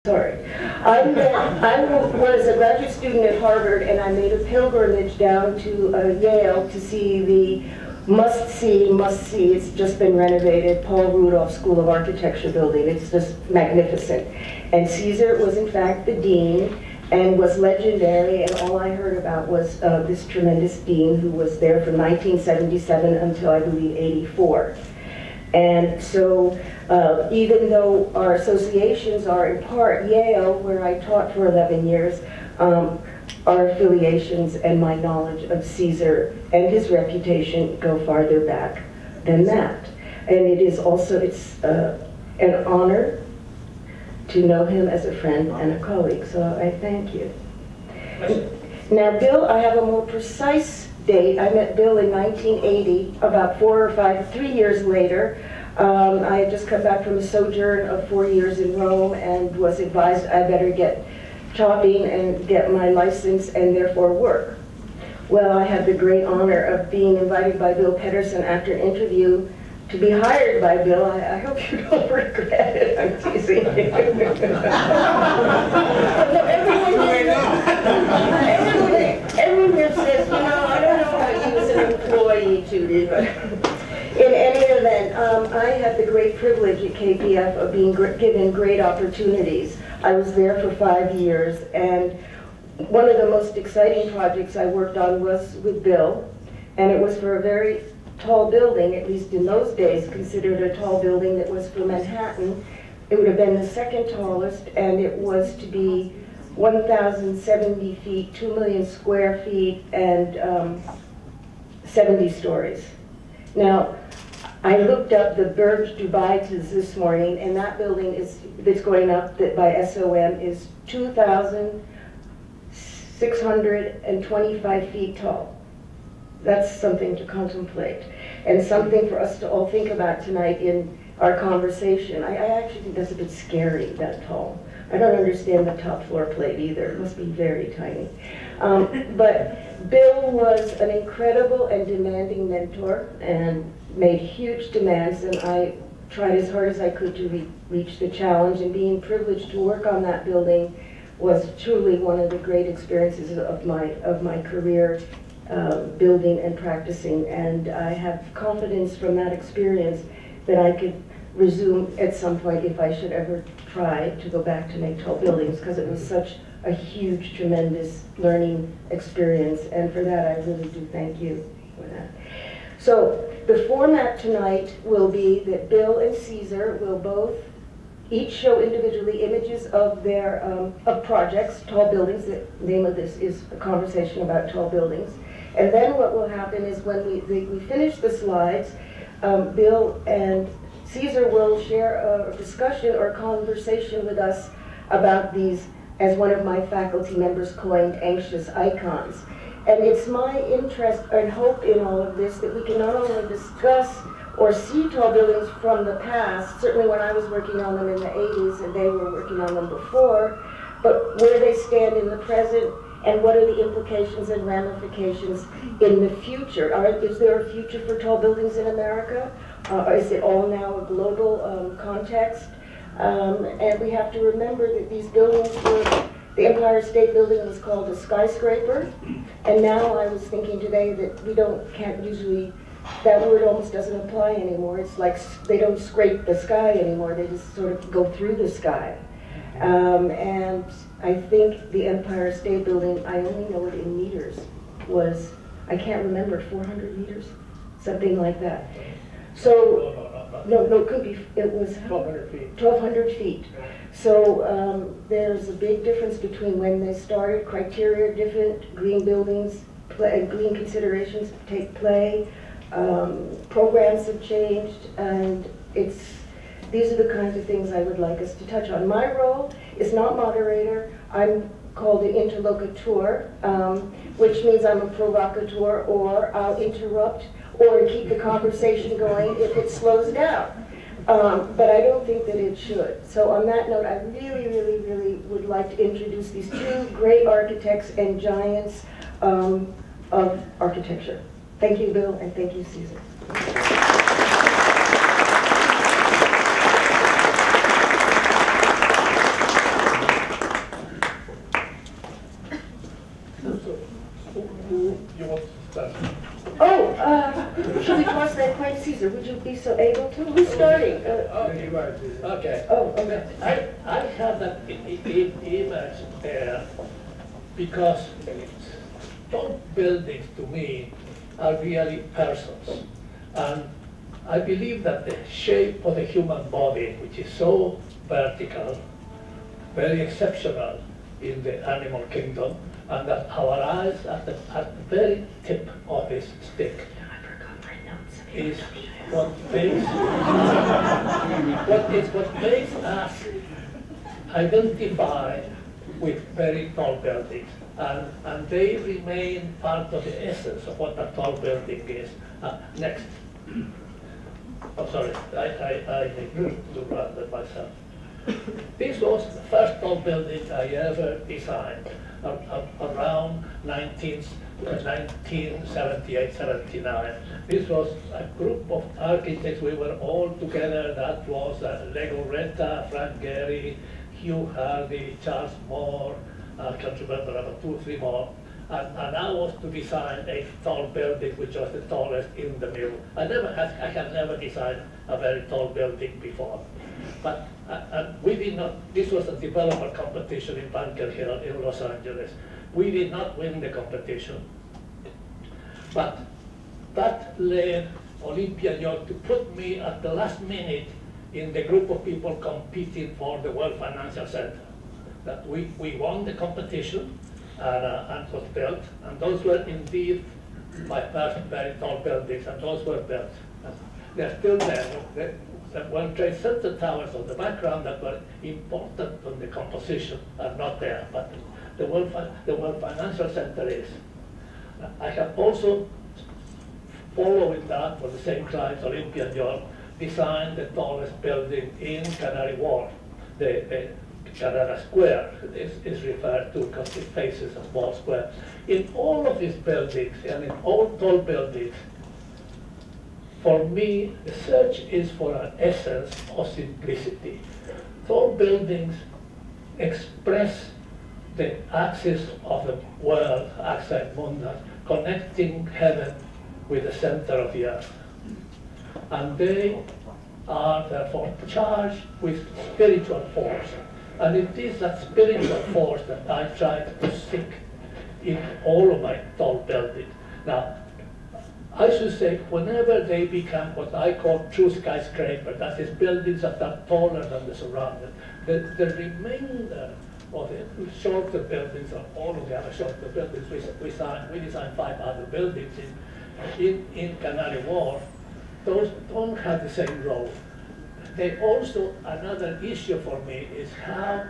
Sorry. I was a graduate student at Harvard, and I made a pilgrimage down to Yale to see the must-see, it's just been renovated, Paul Rudolph School of Architecture building. It's just magnificent. And Cesar was in fact the dean and was legendary, and all I heard about was this tremendous dean who was there from 1977 until I believe 84. And so even though our associations are in part Yale, where I taught for 11 years, our affiliations and my knowledge of Cesar and his reputation go farther back than that. And it is also, it's an honor to know him as a friend and a colleague, so I thank you. Now Bill, I have a more precise date. I met Bill in 1980, about 3 years later. I had just come back from a sojourn of 4 years in Rome and was advised I better get chopping and get my license and therefore work. Well, I had the great honor of being invited by Bill Pedersen after an interview to be hired by Bill. I hope you don't regret it. I'm teasing you. Everyone says, you know, I don't know how you as an employee, Judy, but in any event, I had the great privilege at KPF of being given great opportunities. I was there for 5 years, and one of the most exciting projects I worked on was with Bill, and it was for a very tall building, at least in those days considered a tall building that was for Manhattan. It would have been the second tallest, and it was to be 1,070 feet, 2 million square feet, and 70 stories. Now, I looked up the Burj Dubai this morning, and that building that's going up by SOM is 2,625 feet tall. That's something to contemplate, and something for us to all think about tonight in our conversation. I actually think that's a bit scary, that tall. I don't understand the top floor plate either. It must be very tiny. But Bill was an incredible and demanding mentor and made huge demands, and I tried as hard as I could to reach the challenge, and being privileged to work on that building was truly one of the great experiences of my career, building and practicing, and I have confidence from that experience that I could resume at some point if I should ever try to go back to make tall buildings, because it was such a huge, tremendous learning experience, and for that I really do thank you for that. So the format tonight will be that Bill and Cesar will both each show individually images of their of projects, tall buildings. The name of this is a conversation about tall buildings. And then what will happen is when we finish the slides, Bill and Cesar will share a discussion or conversation with us about these, as one of my faculty members coined, anxious icons. And it's my interest and hope in all of this that we can not only discuss or see tall buildings from the past, certainly when I was working on them in the 80s and they were working on them before, but where they stand in the present and what are the implications and ramifications in the future. Is there a future for tall buildings in America? Is it all now a global context? And we have to remember that these buildings were, the Empire State Building was called a skyscraper, and now I was thinking today that can't usually, that word almost doesn't apply anymore. It's like they don't scrape the sky anymore, they just sort of go through the sky. And I think the Empire State Building, I only know it in meters, was, I can't remember, 400 meters? Something like that. So, no, it could be, it was 1,200 feet. 1,200 feet. So there's a big difference between when they started, criteria different, green buildings, green considerations take play, programs have changed, and these are the kinds of things I would like us to touch on. My role is not moderator. I'm called an interlocutor, which means I'm a provocateur, or I'll interrupt or keep the conversation going if it slows down. But I don't think that it should. So on that note, I really, really, really would like to introduce these two great architects and giants of architecture. Thank you, Bill, and thank you, Cesar. Who's starting? Okay. Oh, okay. I have that image there because tall buildings to me are really persons. And I believe that the shape of the human body, which is so vertical, very exceptional in the animal kingdom, and that our eyes at the very tip of this stick is what makes us identify with very tall buildings. And they remain part of the essence of what a tall building is. Next. Oh, sorry, I need to run that myself. This was the first tall building I ever designed around 1978, 79. This was a group of architects. We were all together. That was Lego Renta, Frank Gehry, Hugh Hardy, Charles Moore. I can't remember about 2 or 3 more. And I was to design a tall building, which was the tallest in the middle. I had never designed a very tall building before. But we did not, this was a developer competition in Bunker Hill in Los Angeles. We did not win the competition. But that led Olympia New York to put me at the last minute in the group of people competing for the World Financial Center. That we won the competition and was built, and those were indeed my first very tall buildings, and those were built. They're still there. The World Trade Center towers on the background that were important on the composition are not there, but the World Financial Center is. I have also, following that for the same clients, Olympia New York, designed the tallest building in Canary Wharf. The Canada Square is referred to because it faces a small square. In all of these buildings, and in all tall buildings, for me, the search is for an essence of simplicity. Tall buildings express the axis of the world, axis mundus, connecting heaven with the center of the earth. And they are therefore charged with spiritual force. And it is that spiritual force that I try to seek in all of my tall buildings. Now, I should say, whenever they become what I call true skyscraper, that is buildings that are taller than the surrounding, the remainder of the shorter buildings, or all of the other shorter buildings, we designed 5 other buildings in Canary Wharf, those don't have the same role. They also, another issue for me is how a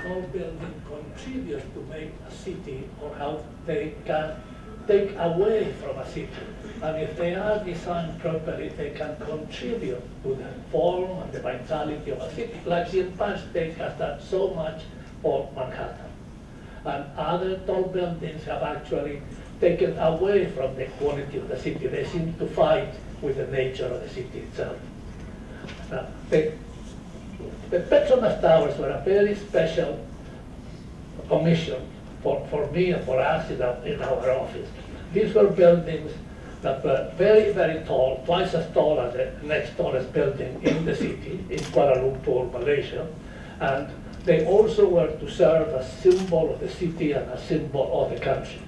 tall building contributes to make a city, or how they can take away from a city. And if they are designed properly, they can contribute to the form and the vitality of a city, like the Empire State has done so much for Manhattan. And other tall buildings have actually taken away from the quality of the city. They seem to fight with the nature of the city itself. Now, the Petronas Towers were a very special commission for me and for us in our office. These were buildings that were very, very tall, twice as tall as the next tallest building in the city, in Kuala Lumpur, Malaysia. And they also were to serve as symbol of the city and a symbol of the country.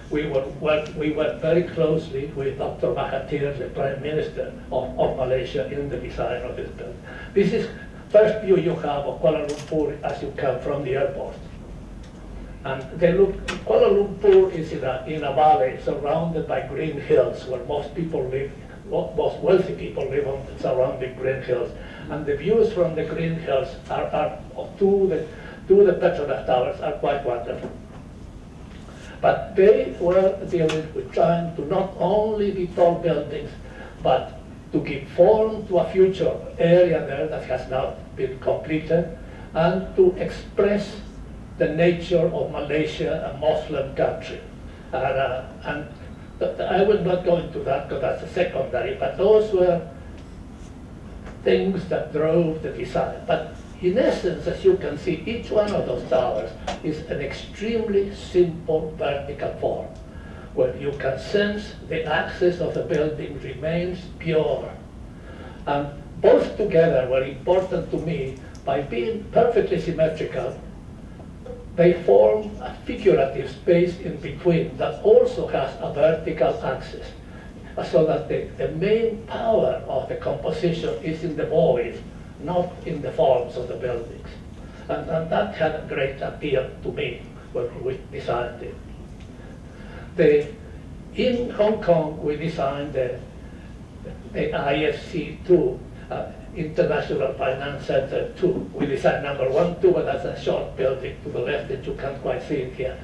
We worked very closely with Dr. Mahathir, the Prime Minister of Malaysia, in the design of this building. This is first view you have of Kuala Lumpur as you come from the airport. And they look, Kuala Lumpur is in a valley surrounded by green hills where most people live, most wealthy people live on the surrounding green hills. And the views from the green hills to the Petronas Towers are quite wonderful. But they were dealing with trying to not only be tall buildings, but to give form to a future area there that has now been completed, and to express the nature of Malaysia, a Muslim country. And I will not go into that because that's a secondary, but those were things that drove the design. But in essence, as you can see, each one of those towers is an extremely simple vertical form, where you can sense the axis of the building remains pure. And both together were important to me by being perfectly symmetrical. They form a figurative space in between that also has a vertical axis, so that the main power of the composition is in the void, not in the forms of the buildings. And that had a great appeal to me when we designed it. In Hong Kong, we designed the IFC2, International Finance Center 2. We designed number 1, 2, but that's a short building to the left that you can't quite see it here.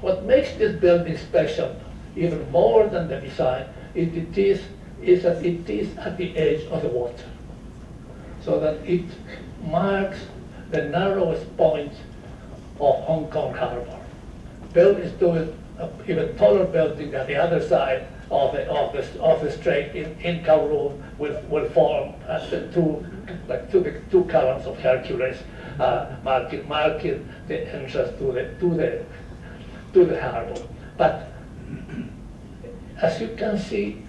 What makes this building special, even more than the design, is that it is at the edge of the water, so that it marks the narrowest point of Hong Kong Harbor. Bill is doing an even taller building at the other side of the strait in Kowloon will form as the two columns of Hercules, marking the entrance to the harbor. But as you can see,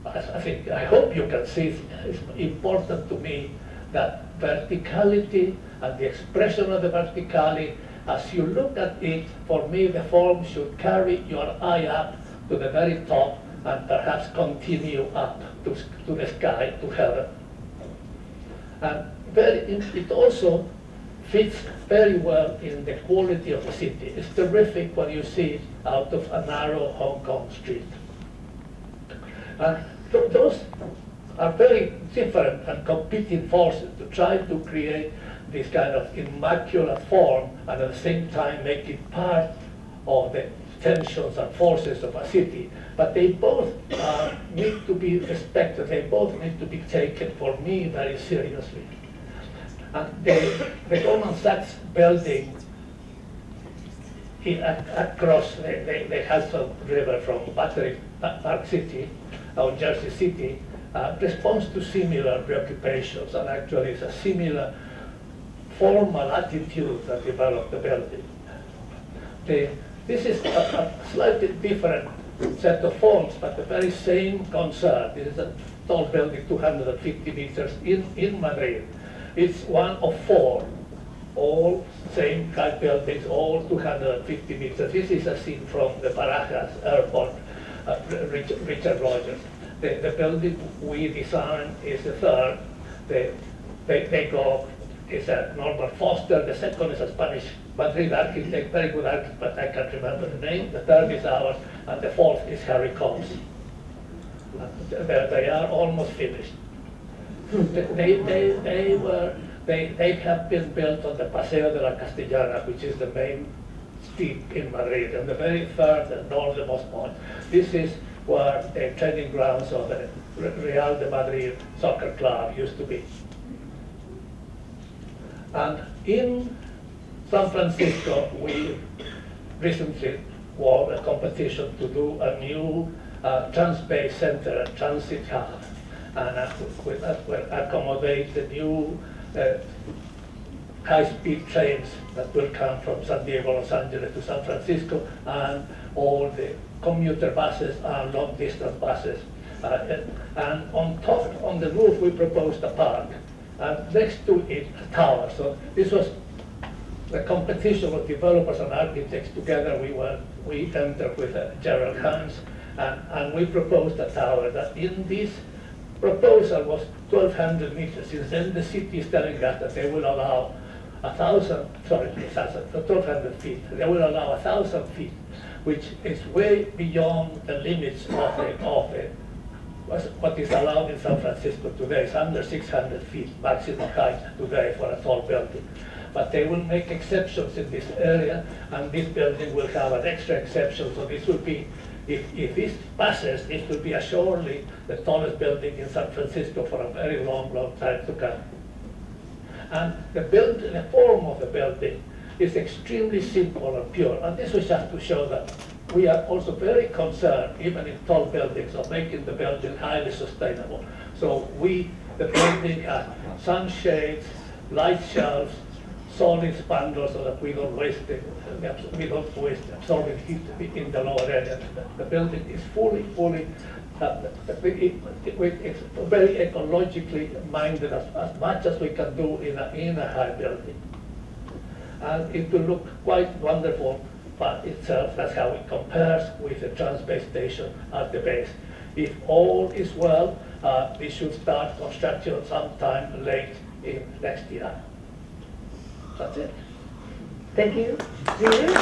I hope you can see, it's important to me that verticality and the expression of the verticality, as you look at it, for me the form should carry your eye up to the very top and perhaps continue up to the sky, to heaven. And it also fits very well in the quality of the city. It's terrific when you see it out of a narrow Hong Kong street. And those are very different and competing forces to try to create this kind of immaculate form and at the same time make it part of the tensions and forces of a city. But they both need to be respected. They both need to be taken, for me, very seriously. And the Goldman Sachs building across the Hudson River from Battery Park City, or Jersey City, responds to similar preoccupations, and actually it's a similar formal attitude that developed the building. This is a slightly different set of forms, but the very same concern. This is a tall building, 250 meters in Madrid. It's one of 4, all same type buildings, all 250 meters. This is a scene from the Barajas airport, Richard Rogers. The building we designed is the third. They go, is a Norman Foster. The second is a Spanish Madrid architect, very good architect, but I can't remember the name. The third is ours, and the fourth is Harry Combs. They are almost finished. They have been built on the Paseo de la Castellana, which is the main street in Madrid, and the very third and northernmost point. This is where the training grounds of the Real de Madrid soccer club used to be. And in San Francisco, we recently won a competition to do a new Trans-Bay Center, a transit hub, and that will accommodate the new high-speed trains that will come from San Diego, Los Angeles to San Francisco, and all the commuter buses and long-distance buses. And on top, on the roof, we proposed a park. And next to it, a tower. So this was the competition of developers and architects together. We entered with Gerald Hans, and we proposed a tower that in this proposal was 1,200 meters. Since then the city is telling us that they will allow 1,200 feet. They will allow 1,000 feet, which is way beyond the limits of what is allowed in San Francisco today. It's under 600 feet maximum height today for a tall building. But they will make exceptions in this area, and this building will have an extra exception. So this will be, if this passes, this will be assuredly the tallest building in San Francisco for a very long, long time to come. And the form of the building is extremely simple and pure. And this was just to show that we are also very concerned, even in tall buildings, of making the building highly sustainable. So the building has sunshades, light shelves, solid spandrel so that we don't waste absorbing heat in the lower area. The building is fully it's very ecologically minded as much as we can do in a high building. And it will look quite wonderful by itself. That's how it compares with the Trans-Bay station at the base. If all is well, we should start construction sometime late in next year. That's it. Thank you. Cesar?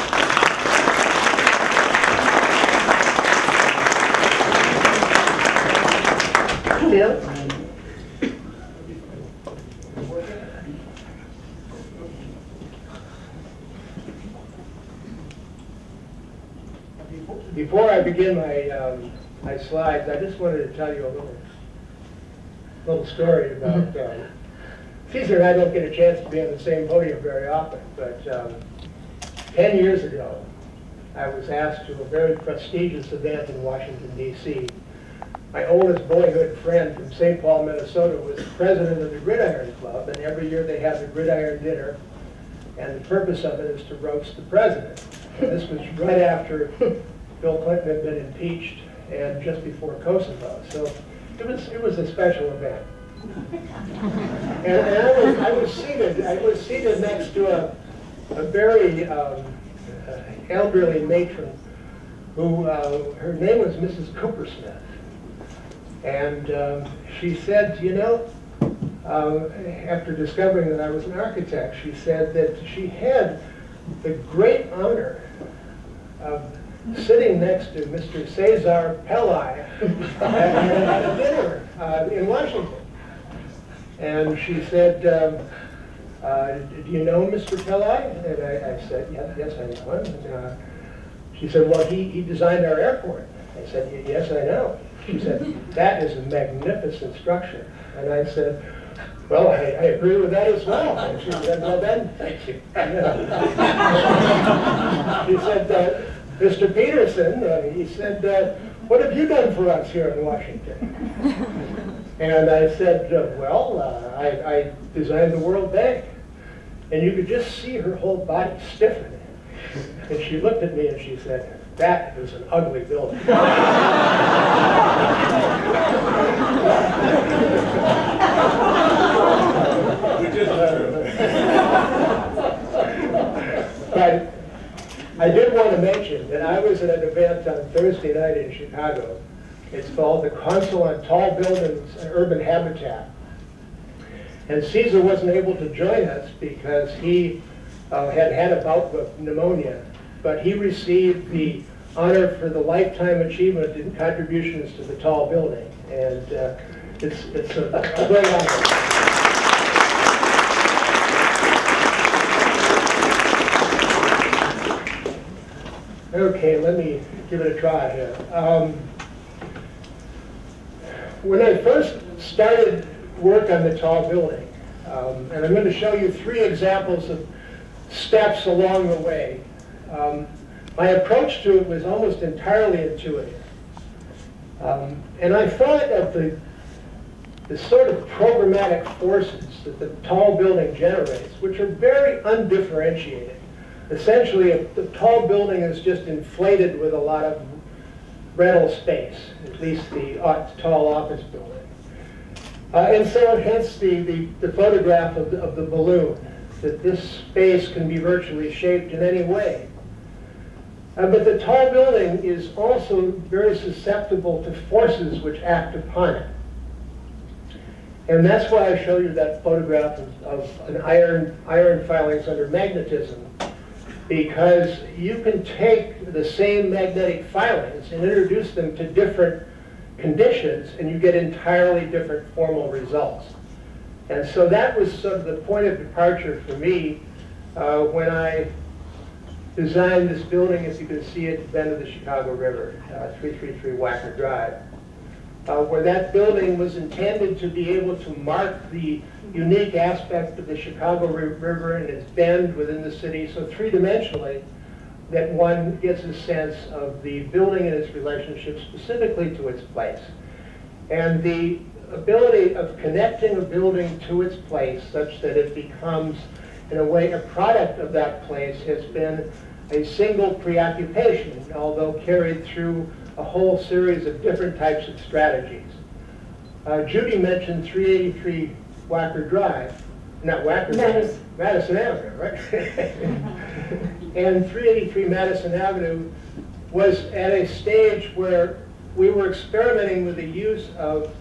Bill? Before I begin my slides, I just wanted to tell you a little story about Cesar and I don't get a chance to be on the same podium very often, but 10 years ago, I was asked to a very prestigious event in Washington, D.C. My oldest boyhood friend from St. Paul, Minnesota, was the president of the Gridiron Club, and every year they have the Gridiron Dinner, and the purpose of it is to roast the president. And this was right after Bill Clinton had been impeached and just before Kosovo, so it was a special event. And I was seated next to a very elderly matron who her name was Mrs. Coopersmith. And she said, you know, after discovering that I was an architect, she said that she had the great honor of sitting next to Mr. Cesar Pelli at a dinner in Washington. And she said, do you know Mr. Pelli? And I said, yes, I know him. And, she said, well, he designed our airport. I said, yes, I know. She said, that is a magnificent structure. And I said, well, I agree with that as well. And she said, well then, thank you. She said, Mr. Pedersen, he said, what have you done for us here in Washington? And I said, well, I designed the World Bank. And you could just see her whole body stiffen. And she looked at me and she said, that is an ugly building. But I did want to mention that I was at an event on Thursday night in Chicago. It's called the Council on Tall Buildings and Urban Habitat. And Cesar wasn't able to join us because he had a bout of pneumonia. But he received the honor for the lifetime achievement in contributions to the tall building. And it's a great honor. Okay, let me give it a try here. When I first started work on the tall building, and I'm going to show you 3 examples of steps along the way, my approach to it was almost entirely intuitive. And I thought of the sort of programmatic forces that the tall building generates, which are very undifferentiated. Essentially, the tall building is just inflated with a lot of rental space, at least the tall office building. And so hence the photograph of the balloon, that this space can be virtually shaped in any way. But the tall building is also very susceptible to forces which act upon it. And that's why I show you that photograph of an iron filings under magnetism, because you can take the same magnetic filings and introduce them to different conditions, and you get entirely different formal results. And so that was sort of the point of departure for me when I designed this building, as you can see at the bend of the Chicago River, 333 Wacker Drive, where that building was intended to be able to mark the unique aspect of the Chicago River and its bend within the city, so three-dimensionally, that one gets a sense of the building and its relationship specifically to its place. And the ability of connecting a building to its place such that it becomes in a way, a product of that place has been a single preoccupation, although carried through a whole series of different types of strategies. Judy mentioned 383 Wacker Drive, not Wacker Drive, Madison Avenue, right? And 383 Madison Avenue was at a stage where we were experimenting with the use of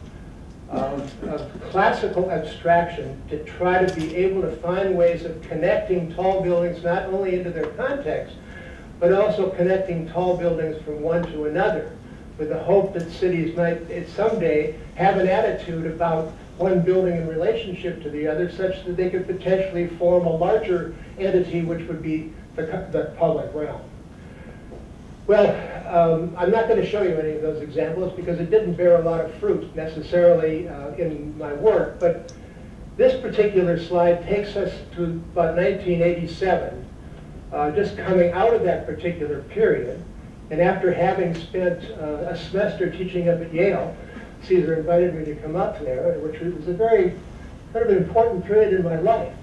classical abstraction to try to be able to find ways of connecting tall buildings not only into their context, but also connecting tall buildings from one to another, with the hope that cities might someday have an attitude about one building in relationship to the other, such that they could potentially form a larger entity, which would be the public realm. Well, I'm not going to show you any of those examples because it didn't bear a lot of fruit necessarily in my work, but this particular slide takes us to about 1987, just coming out of that particular period, and after having spent a semester teaching up at Yale, Cesar invited me to come up there, which was a very kind of an important period in my life.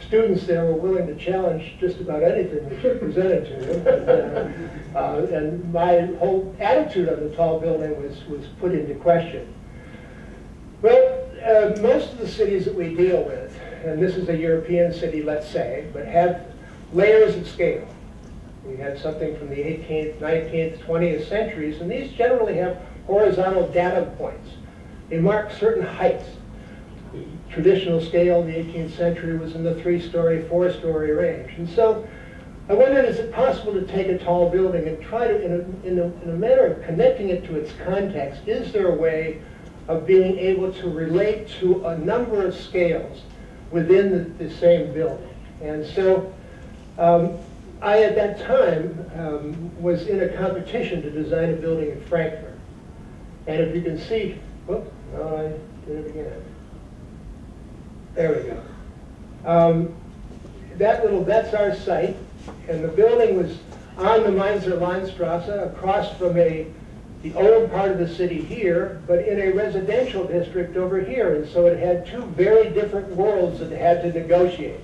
Students there were willing to challenge just about anything that you presented to them. And my whole attitude on the tall building was put into question. Well, most of the cities that we deal with, and this is a European city, let's say, but have layers of scale. We had something from the 18th, 19th, 20th centuries, and these generally have horizontal data points. They mark certain heights. The traditional scale in the 18th century was in the 3-story, 4-story range. And so I wondered, is it possible to take a tall building and try to, in a manner of connecting it to its context, is there a way of being able to relate to a number of scales within the same building? And so I, at that time, was in a competition to design a building in Frankfurt. And if you can see, whoops, no, I did it again. There we go. That's our site, and the building was on the Mainzer Landstrasse, across from the old part of the city here, but in a residential district over here, and so it had two very different worlds that it had to negotiate.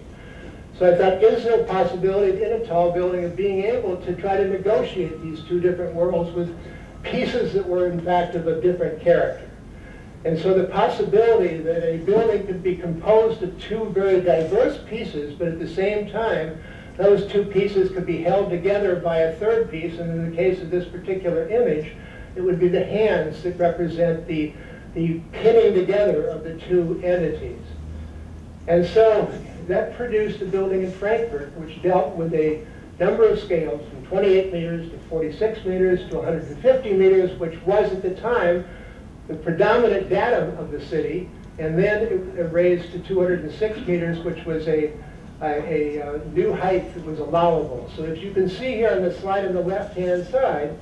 So I thought, is there a possibility in a tall building of being able to try to negotiate these two different worlds with pieces that were in fact of a different character? And so the possibility that a building could be composed of two very diverse pieces, but at the same time, those two pieces could be held together by a third piece, and in the case of this particular image, it would be the hands that represent the pinning together of the two entities. And so that produced a building in Frankfurt which dealt with a number of scales from 28 meters to 46 meters to 150 meters, which was at the time the predominant datum of the city, and then it raised to 206 meters, which was a new height that was allowable. So as you can see here on the slide on the left-hand side,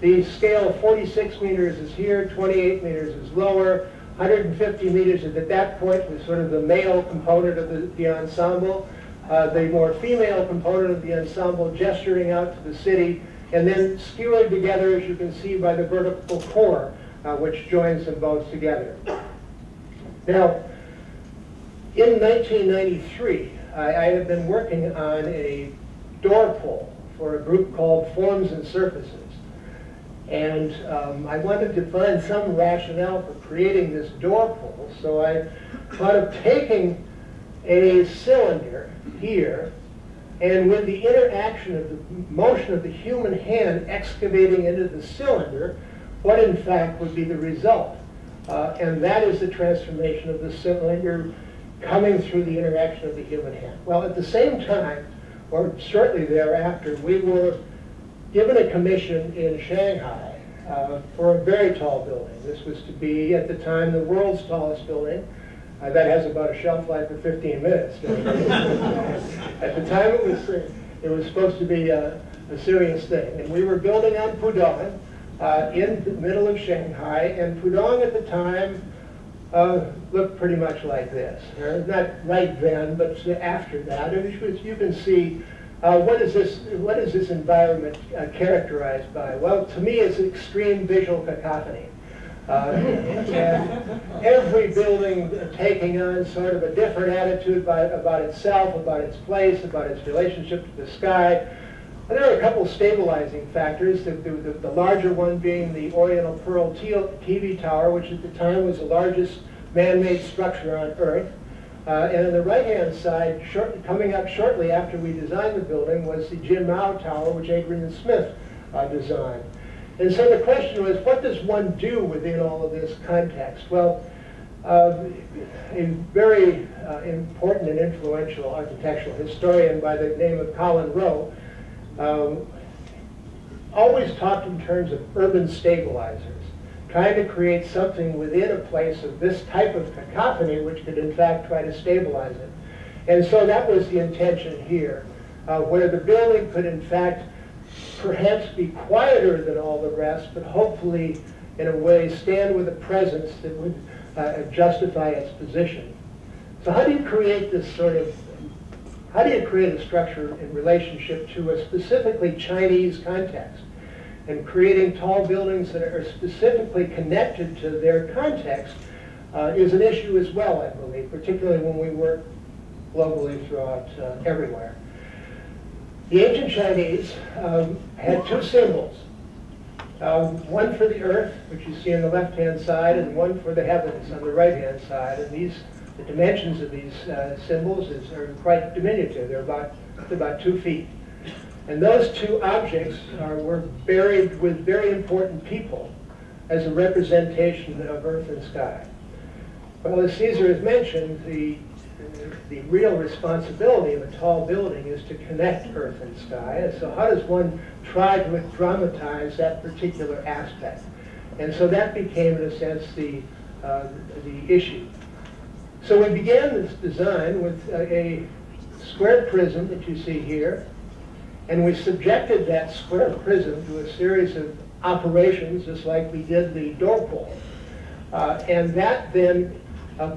the scale of 46 meters is here, 28 meters is lower, 150 meters at that point was sort of the male component of the ensemble, the more female component of the ensemble gesturing out to the city, and then skewered together, as you can see, by the vertical core, which joins them both together. Now, in 1993, I had been working on a door pull for a group called Forms and Surfaces. And I wanted to find some rationale for creating this door pull, so I thought of taking a cylinder here, and with the interaction of the motion of the human hand excavating into the cylinder, what in fact would be the result. And that is the transformation of the cylinder coming through the interaction of the human hand. Well, at the same time, or shortly thereafter, we were given a commission in Shanghai for a very tall building. This was to be, at the time, the world's tallest building. That has about a shelf life of 15 minutes. At the time, it was supposed to be a serious thing. And we were building on Pudong in the middle of Shanghai, and Pudong at the time looked pretty much like this. Not right then, but after that. As you can see, what is this environment characterized by? Well, to me, it's extreme visual cacophony. And every building taking on sort of a different attitude about itself, about its place, about its relationship to the sky. And there are a couple stabilizing factors, the larger one being the Oriental Pearl TV Tower, which at the time was the largest man-made structure on Earth. And on the right-hand side, coming up shortly after we designed the building, was the Jin Mao Tower, which Adrian Smith designed. And so the question was, what does one do within all of this context? Well, a very important and influential architectural historian by the name of Colin Rowe always talked in terms of urban stabilizers, trying to create something within a place of this type of cacophony which could in fact try to stabilize it. And so that was the intention here, where the building could in fact perhaps be quieter than all the rest, but hopefully in a way stand with a presence that would justify its position. So how do you create this sort of, how do you create a structure in relationship to a specifically Chinese context? And creating tall buildings that are specifically connected to their context is an issue as well, I believe, particularly when we work globally throughout everywhere. The ancient Chinese had two symbols, one for the earth, which you see on the left-hand side, and one for the heavens on the right-hand side. And the dimensions of these symbols are quite diminutive. They're about 2 feet. And those two objects were buried with very important people as a representation of earth and sky. Well, as Cesar has mentioned, the real responsibility of a tall building is to connect earth and sky. And so how does one try to dramatize that particular aspect? And so that became, in a sense, the issue. So we began this design with a square prism that you see here, and we subjected that square prism to a series of operations, just like we did the door pull. And that then,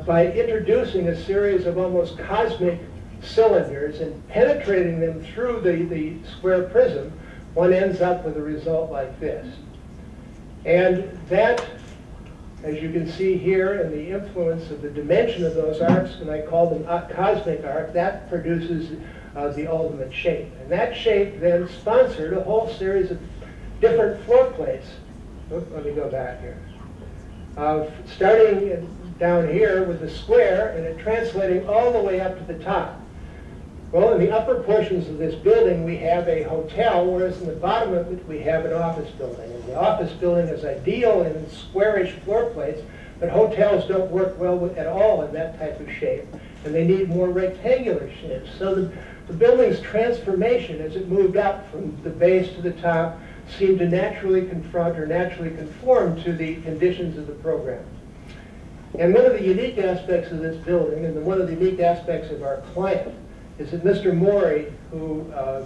by introducing a series of almost cosmic cylinders and penetrating them through the square prism, one ends up with a result like this. And that, as you can see here, and the influence of the dimension of those arcs, and I call them cosmic arc, that produces the ultimate shape. And that shape then sponsored a whole series of different floor plates. Oops, let me go back here. Starting down here with the square and it translating all the way up to the top. Well, in the upper portions of this building we have a hotel, whereas in the bottom of it we have an office building. And the office building is ideal in squarish floor plates, but hotels don't work well at all in that type of shape, and they need more rectangular shapes. So the building's transformation as it moved up from the base to the top seemed to naturally confront or naturally conform to the conditions of the program. And one of the unique aspects of this building, and one of the unique aspects of our client, is that Mr. Mori, who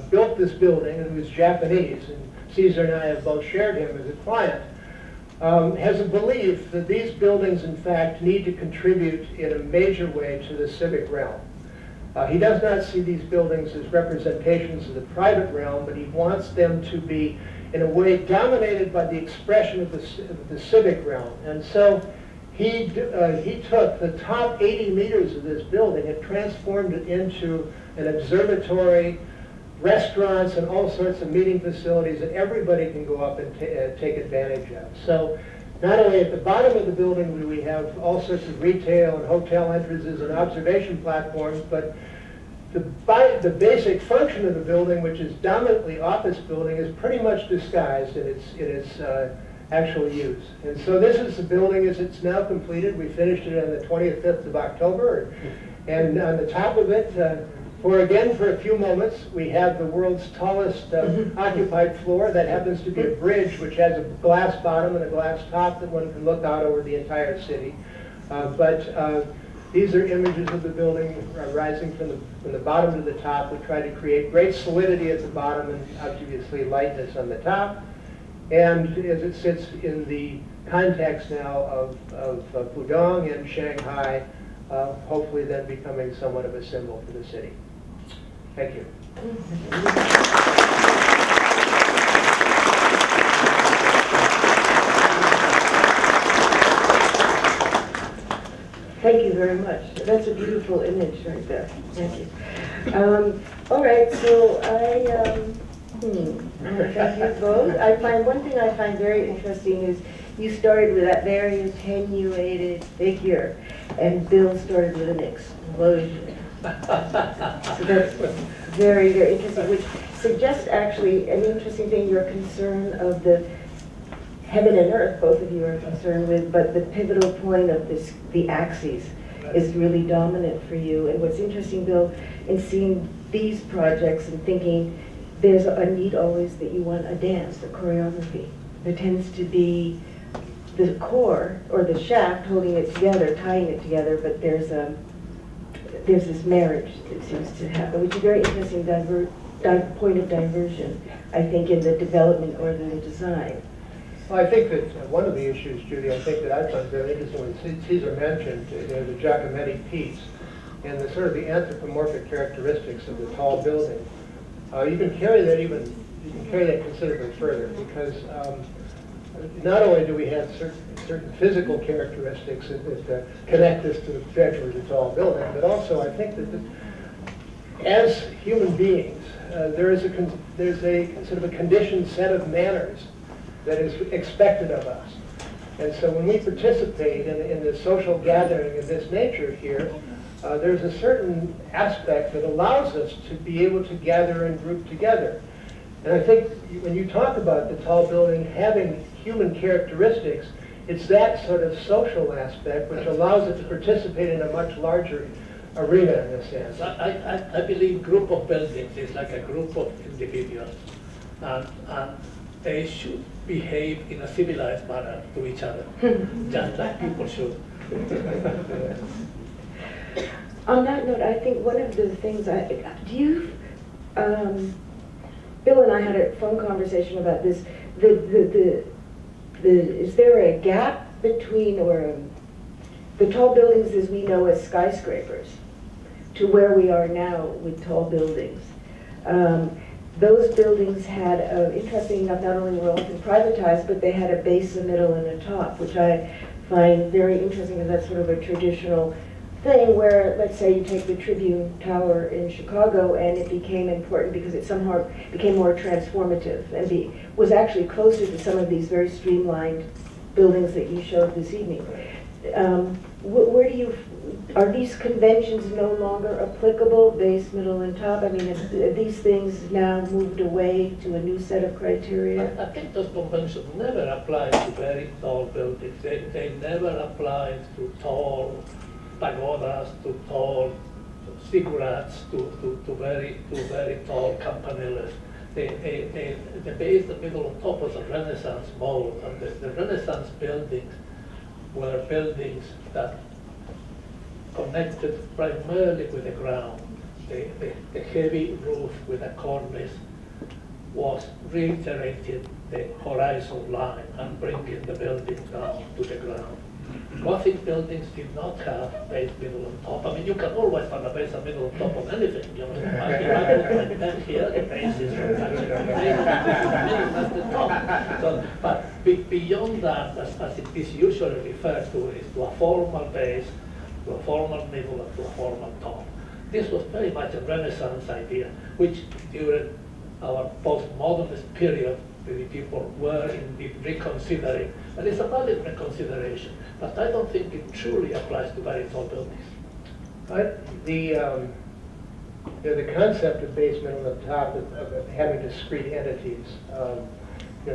built this building and who is Japanese, and Cesar and I have both shared him as a client, has a belief that these buildings, in fact, need to contribute in a major way to the civic realm. He does not see these buildings as representations of the private realm, but he wants them to be, in a way, dominated by the expression of the civic realm. And so he took the top 80 meters of this building and transformed it into an observatory, restaurants, and all sorts of meeting facilities that everybody can go up and take advantage of. So not only at the bottom of the building do we have all sorts of retail and hotel entrances and observation platforms, but the basic function of the building, which is dominantly office building, is pretty much disguised in its actual use. And so this is the building as it's now completed. We finished it on the 25th of October. And on the top of it, for a few moments, we have the world's tallest occupied floor. That happens to be a bridge which has a glass bottom and a glass top that one can look out over the entire city. These are images of the building rising from the bottom to the top. We try to create great solidity at the bottom and obviously lightness on the top. And as it sits in the context now of Pudong and Shanghai, hopefully then becoming somewhat of a symbol for the city. Thank you. Thank you very much. That's a beautiful image right there. Thank you. All right, so I thank you both. I find one thing I find very interesting is you started with that very attenuated figure, and Bill started with an explosion. So that's very, very interesting, which suggests actually an interesting thing, your concern of the heaven and earth, both of you are concerned with, but the pivotal point of this, the axes, is really dominant for you. And what's interesting, Bill, in seeing these projects and thinking, there's a need always that you want a dance, a choreography. There tends to be the core, or the shaft, holding it together, tying it together, but there's this marriage that seems to happen, which is a very interesting point of diversion, I think, in the development or the design. Well, I think that one of the issues, Judy, I think that I found very interesting when Cesar mentioned the Giacometti piece and the sort of the anthropomorphic characteristics of the tall building. You can carry that considerably further, because not only do we have certain physical characteristics that connect us to the potential of the tall building, but also I think that as human beings, there's a sort of a conditioned set of manners that is expected of us. And so when we participate in the social gathering of this nature here, there's a certain aspect that allows us to be able to gather and group together. And I think when you talk about the tall building having human characteristics, it's that sort of social aspect which allows it to participate in a much larger arena in a sense. I believe group of buildings is like a group of individuals, and they should behave in a civilized manner to each other, just like people should. On that note, I think one of the things Bill and I had a phone conversation about this. Is there a gap between, the tall buildings as we know as skyscrapers to where we are now with tall buildings? Those buildings had, interesting enough, not only were often privatized, but they had a base, a middle, and a top, which I find very interesting, because that's sort of a traditional thing where, let's say you take the Tribune Tower in Chicago, and it became important because it somehow became more transformative and was actually closer to some of these very streamlined buildings that you showed this evening. Where do you, are these conventions no longer applicable, base, middle, and top? I mean, have these things now moved away to a new set of criteria? I think those conventions never applied to very tall buildings. They never applied to tall pagodas, to tall ziggurats, to very tall campanelas. The base, the middle, and top was a Renaissance mode, and the Renaissance buildings were buildings that connected primarily with the ground. The heavy roof with a cornice was reiterating the horizon line and bringing the building down to the ground. Gothic buildings did not have base, middle, and top. I mean, you can always find a base, a middle, and top on anything. You know, I put my pen here, the base is touching the base, the middle, that's the top. So, but beyond that, as it is usually referred to, is to a formal base, to a formal middle, and to a formal top. This was very much a Renaissance idea, which during our postmodernist period, the people were indeed reconsidering. And it's a valid reconsideration, but I don't think it truly applies to very tall buildings. The concept of base, middle, and top of having discrete entities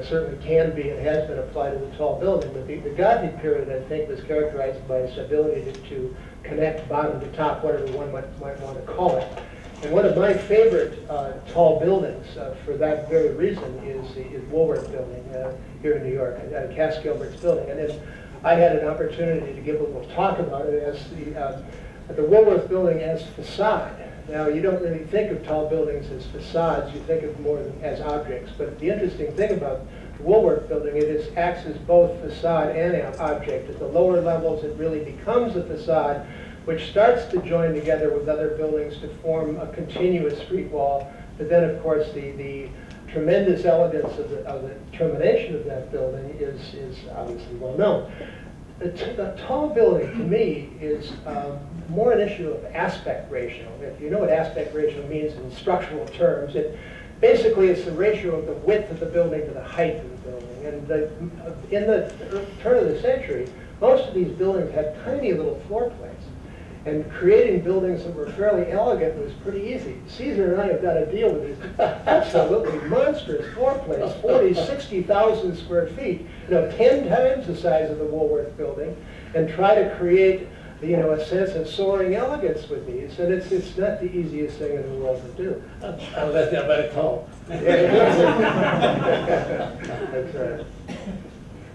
certainly can be and has been applied to the tall building, but the Gothic period, I think, was characterized by its ability to connect bottom to top, whatever one might want to call it. And one of my favorite tall buildings for that very reason is Woolworth Building here in New York, Cass Gilbert's building. And then I had an opportunity to give a little talk about it as the Woolworth Building as facade. Now, you don't really think of tall buildings as facades, you think of more as objects. But the interesting thing about the Woolworth Building, it acts as both facade and object. At the lower levels, it really becomes a facade, which starts to join together with other buildings to form a continuous street wall. But then, of course, the tremendous elegance of the termination of that building is obviously well known. The tall building, to me, is more an issue of aspect ratio. If you know what aspect ratio means in structural terms, basically it's the ratio of the width of the building to the height of the building. And in the turn of the century, most of these buildings had tiny little floor plates. And creating buildings that were fairly elegant was pretty easy. Cesar and I have got a deal with these absolutely monstrous floor plates, 40, 60,000 square feet, 10 times the size of the Woolworth building, and try to create, a sense of soaring elegance with these. And it's not the easiest thing in the world to do. Unless they're very tall. That's right.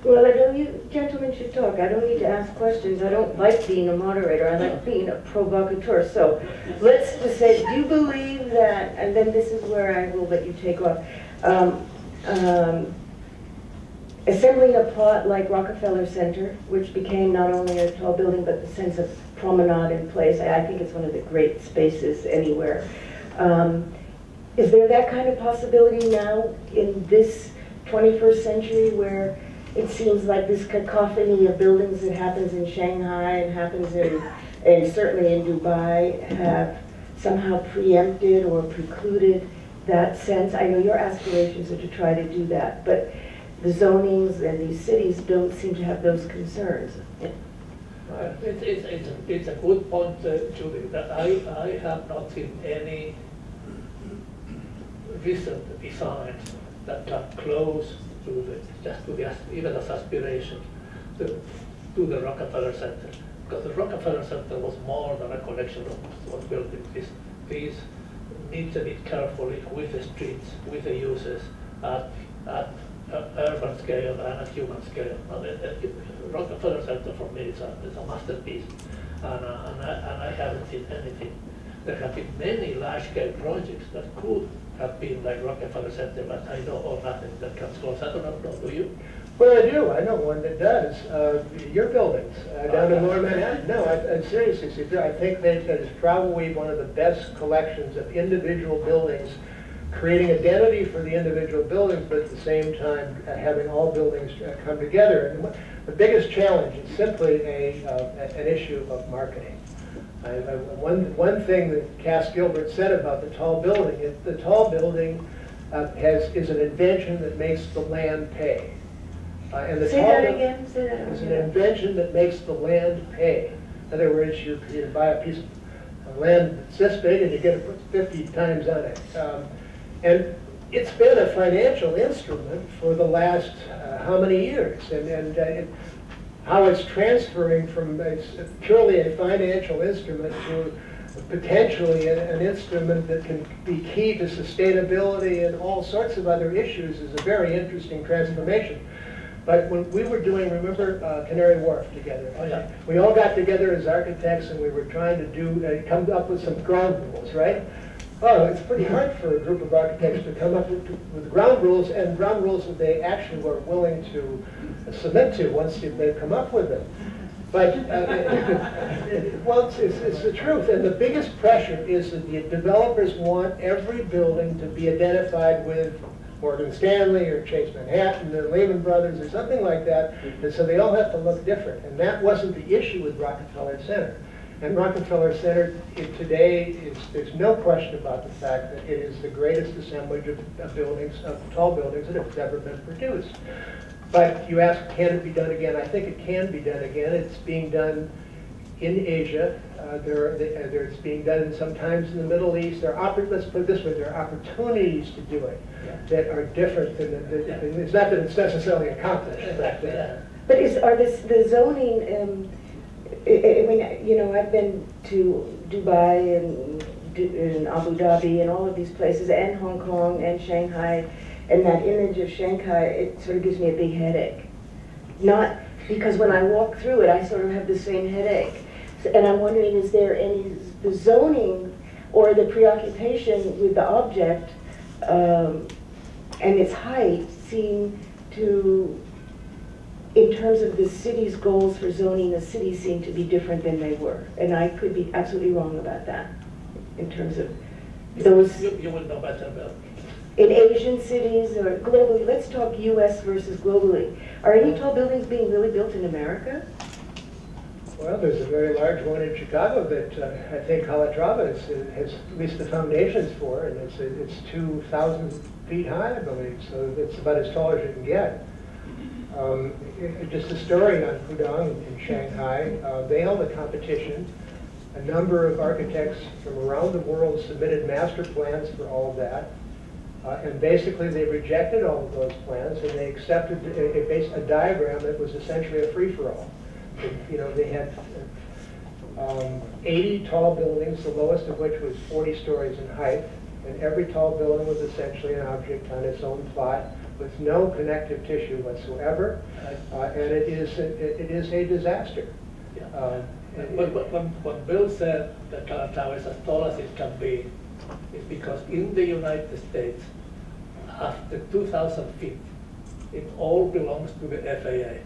Well, I know you gentlemen should talk. I don't need to ask questions. I don't like being a moderator. I like being a provocateur. So let's just say, do you believe that, and then this is where I will let you take off, assembling a plot like Rockefeller Center, which became not only a tall building, but the sense of promenade in place. I think it's one of the great spaces anywhere. Is there that kind of possibility now in this 21st century where it seems like this cacophony of buildings that happens in Shanghai and happens and certainly in Dubai have somehow preempted or precluded that sense? I know your aspirations are to try to do that, but the zonings and these cities don't seem to have those concerns. It's a good point, Julie, that I have not seen any recent designs that come close to even as aspiration to the Rockefeller Center. Because the Rockefeller Center was more than a collection of what buildings. These need to be carefully with the streets, with the uses at urban scale and at human scale. Rockefeller Center for me is a masterpiece, and I haven't seen anything. There have been many large-scale projects that could have been like Rockefeller Center, but I know of nothing that comes close. I don't know, do you? Well, I do. I know one that does. Your buildings down in Lower Manhattan. No, I seriously, I think that is probably one of the best collections of individual buildings, creating identity for the individual buildings, but at the same time having all buildings come together. And the biggest challenge is simply an issue of marketing. One thing that Cass Gilbert said about the tall building is the tall building is an invention that makes the land pay. And the Say tall that again. Say that is an again. invention that makes the land pay. In other words, you buy a piece of land that's this big and you get to put 50 times on it. And it's been a financial instrument for the last how many years? How it's transferring from purely a financial instrument to potentially an instrument that can be key to sustainability and all sorts of other issues is a very interesting transformation. But when we were doing, remember Canary Wharf together? Oh, yeah. We all got together as architects and we were trying to come up with some ground rules, right? Oh, it's pretty hard for a group of architects to come up with ground rules, and ground rules that they actually were willing to submit to once they've come up with them. But, well, it's the truth. And the biggest pressure is that the developers want every building to be identified with Morgan Stanley or Chase Manhattan or Lehman Brothers or something like that, and so they all have to look different. And that wasn't the issue with Rockefeller Center. And Rockefeller Center today, there's no question about the fact that it is the greatest assemblage of buildings, of tall buildings that have ever been produced. But you ask, can it be done again? I think it can be done again. It's being done in Asia. It's being done sometimes in the Middle East. Let's put it this way, there are opportunities to do it that are different than, it's not that it's necessarily accomplished. But are the zoning, I mean, I've been to Dubai and Abu Dhabi and all of these places, and Hong Kong and Shanghai, and that image of Shanghai, it sort of gives me a big headache. Not because when I walk through it, I sort of have the same headache. And I'm wondering, is there the zoning or the preoccupation with the object and its height seem to, in terms of the city's goals for zoning, the cities seem to be different than they were. And I could be absolutely wrong about that in terms of those. You will know better about. In Asian cities or globally, let's talk US versus globally. Are any tall buildings being really built in America? Well, there's a very large one in Chicago that I think Calatrava has at least the foundations for, and it's 2,000 feet high, I believe, so it's about as tall as you can get. Just a story on Pudong in Shanghai. They held a competition. A number of architects from around the world submitted master plans for all of that. And basically they rejected all of those plans and they accepted a diagram that was essentially a free-for-all. You know, they had 80 tall buildings, the lowest of which was 40 stories in height, and every tall building was essentially an object on its own plot with no connective tissue whatsoever, and it is a disaster. Yeah. When Bill said that Calatrava is as tall as it can be, is because in the United States, after 2,000 feet, it all belongs to the FAA.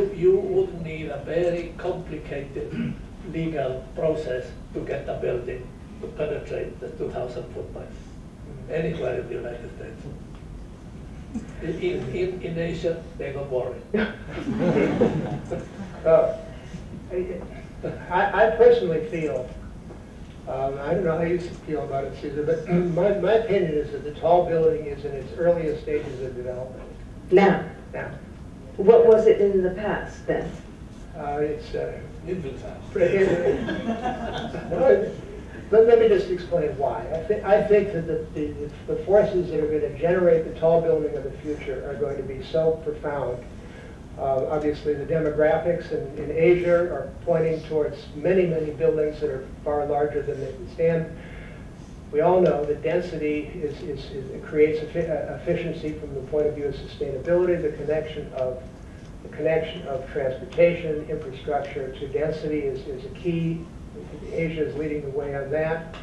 You would need a very complicated legal process to get a building to penetrate the 2,000-foot mark anywhere in the United States. In Asia, they don't worry. I personally feel, I don't know how you feel about it, Cesar, but my opinion is that the tall building is in its earliest stages of development. Now, Now, what was it in the past then? it's let me just explain why. I think that the forces that are going to generate the tall building of the future are going to be so profound. Obviously, the demographics in Asia are pointing towards many, many buildings that are far larger than they can stand. We all know that density creates efficiency from the point of view of sustainability. The connection of transportation infrastructure to density is a key. Asia is leading the way on that.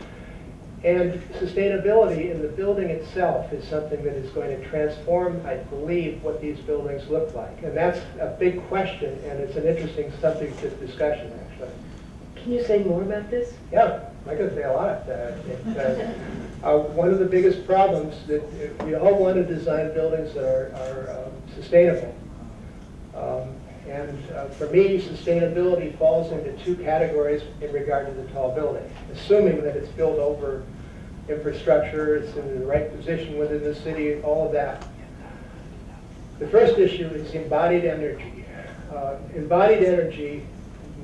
And sustainability in the building itself is something that is going to transform, I believe, what these buildings look like. And that's a big question, and it's an interesting subject of discussion, actually. Can you say more about this? Yeah, I could say a lot. One of the biggest problems that we all want to design buildings that are sustainable. And for me, sustainability falls into two categories in regard to the tall building. Assuming that it's built over infrastructure, it's in the right position within the city, all of that. The first issue is embodied energy. Embodied energy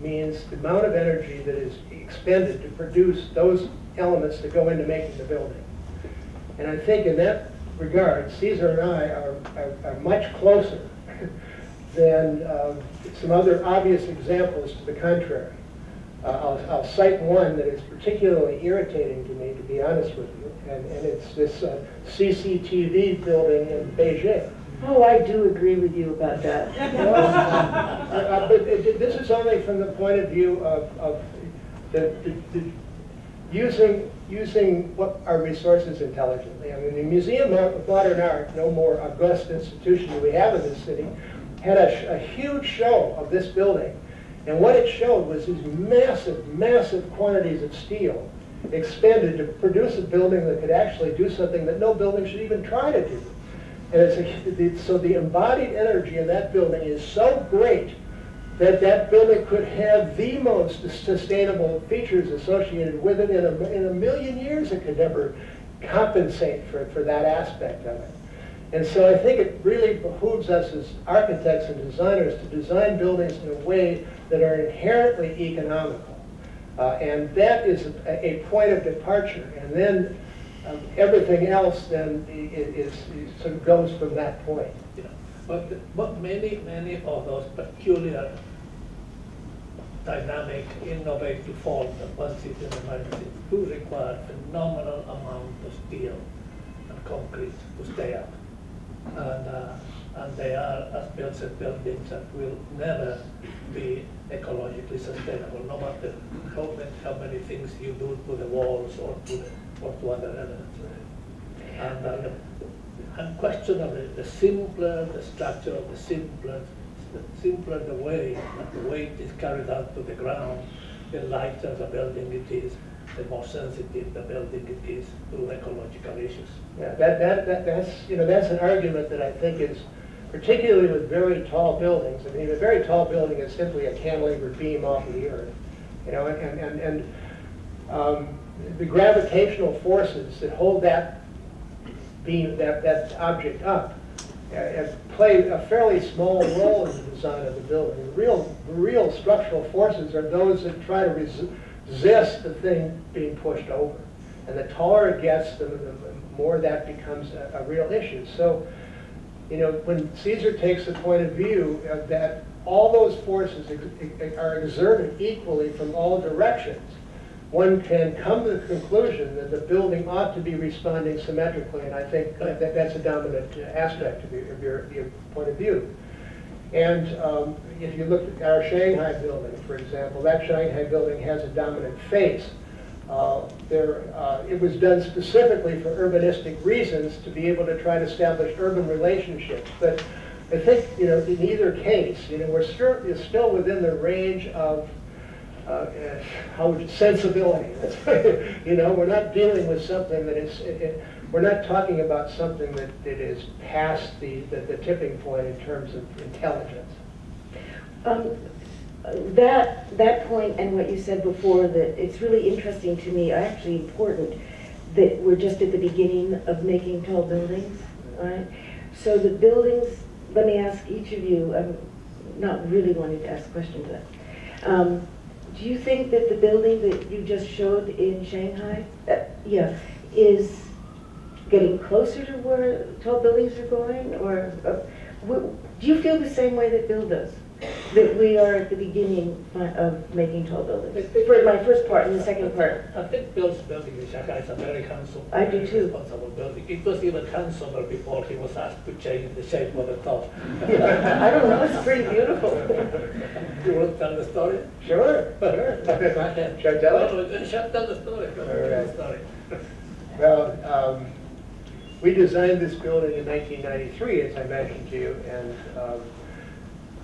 means the amount of energy that is expended to produce those elements that go into making the building. And I think in that regard, Cesar and I are much closer than some other obvious examples to the contrary. I'll cite one that is particularly irritating to me, to be honest with you, and it's this CCTV building in Beijing. Oh, I do agree with you about that. But this is only from the point of view of using what our resources intelligently. I mean, the Museum of Modern Art, no more august institution that we have in this city, had a huge show of this building. And what it showed was these massive, massive quantities of steel expended to produce a building that could actually do something that no building should even try to do. And so the embodied energy in that building is so great that that building could have the most sustainable features associated with it. In a million years, it could never compensate for that aspect of it. And so I think it really behooves us as architects and designers to design buildings in a way that are inherently economical. And that is a point of departure. And then everything else then is sort of goes from that point. Yeah. But many of those peculiar dynamic, innovative forms that one sees in the magazine do require phenomenal amount of steel and concrete to stay up. And they are, as Bill said, buildings that will never be ecologically sustainable, no matter how many things you do to the walls or to other elements. And unquestionably, the simpler the structure, the simpler the way that the weight is carried out to the ground, the lighter the building it is, the more sensitive the building it is to ecological issues. Yeah, that's an argument that I think is particularly with very tall buildings. I mean, a very tall building is simply a cantilevered beam off of the earth, you know, the gravitational forces that hold that beam, that object up, play a fairly small role in the design of the building. The real structural forces are those that try to resist the thing being pushed over. And the taller it gets, the more that becomes a real issue. So, you know, when Cesar takes the point of view that all those forces are exerted equally from all directions, one can come to the conclusion that the building ought to be responding symmetrically, and I think that's a dominant aspect of your point of view. And if you look at our Shanghai building, for example, that Shanghai building has a dominant face. It was done specifically for urbanistic reasons to be able to try to establish urban relationships. But I think, you know, in either case, you know, we're still within the range of sensibility. You know, we're not dealing with something that is, we're not talking about something that is past the tipping point in terms of intelligence. That point and what you said before, that it's really interesting to me, actually important, that we're just at the beginning of making tall buildings, right? So the buildings, let me ask each of you, I'm not really wanting to ask questions, but do you think that the building that you just showed in Shanghai, is getting closer to where tall buildings are going? Or do you feel the same way that Bill does? That we are at the beginning of making tall buildings? For my first part, and the second part. I think Bill's building in Shanghai is a very handsome, I do too. responsible building. It was even handsomer before he was asked to change the shape of the top. I don't know, it's pretty beautiful. You want to tell the story? Sure, sure. Should I tell it? Tell the story. Go All right. the story. Well, we designed this building in 1993, as I mentioned to you, and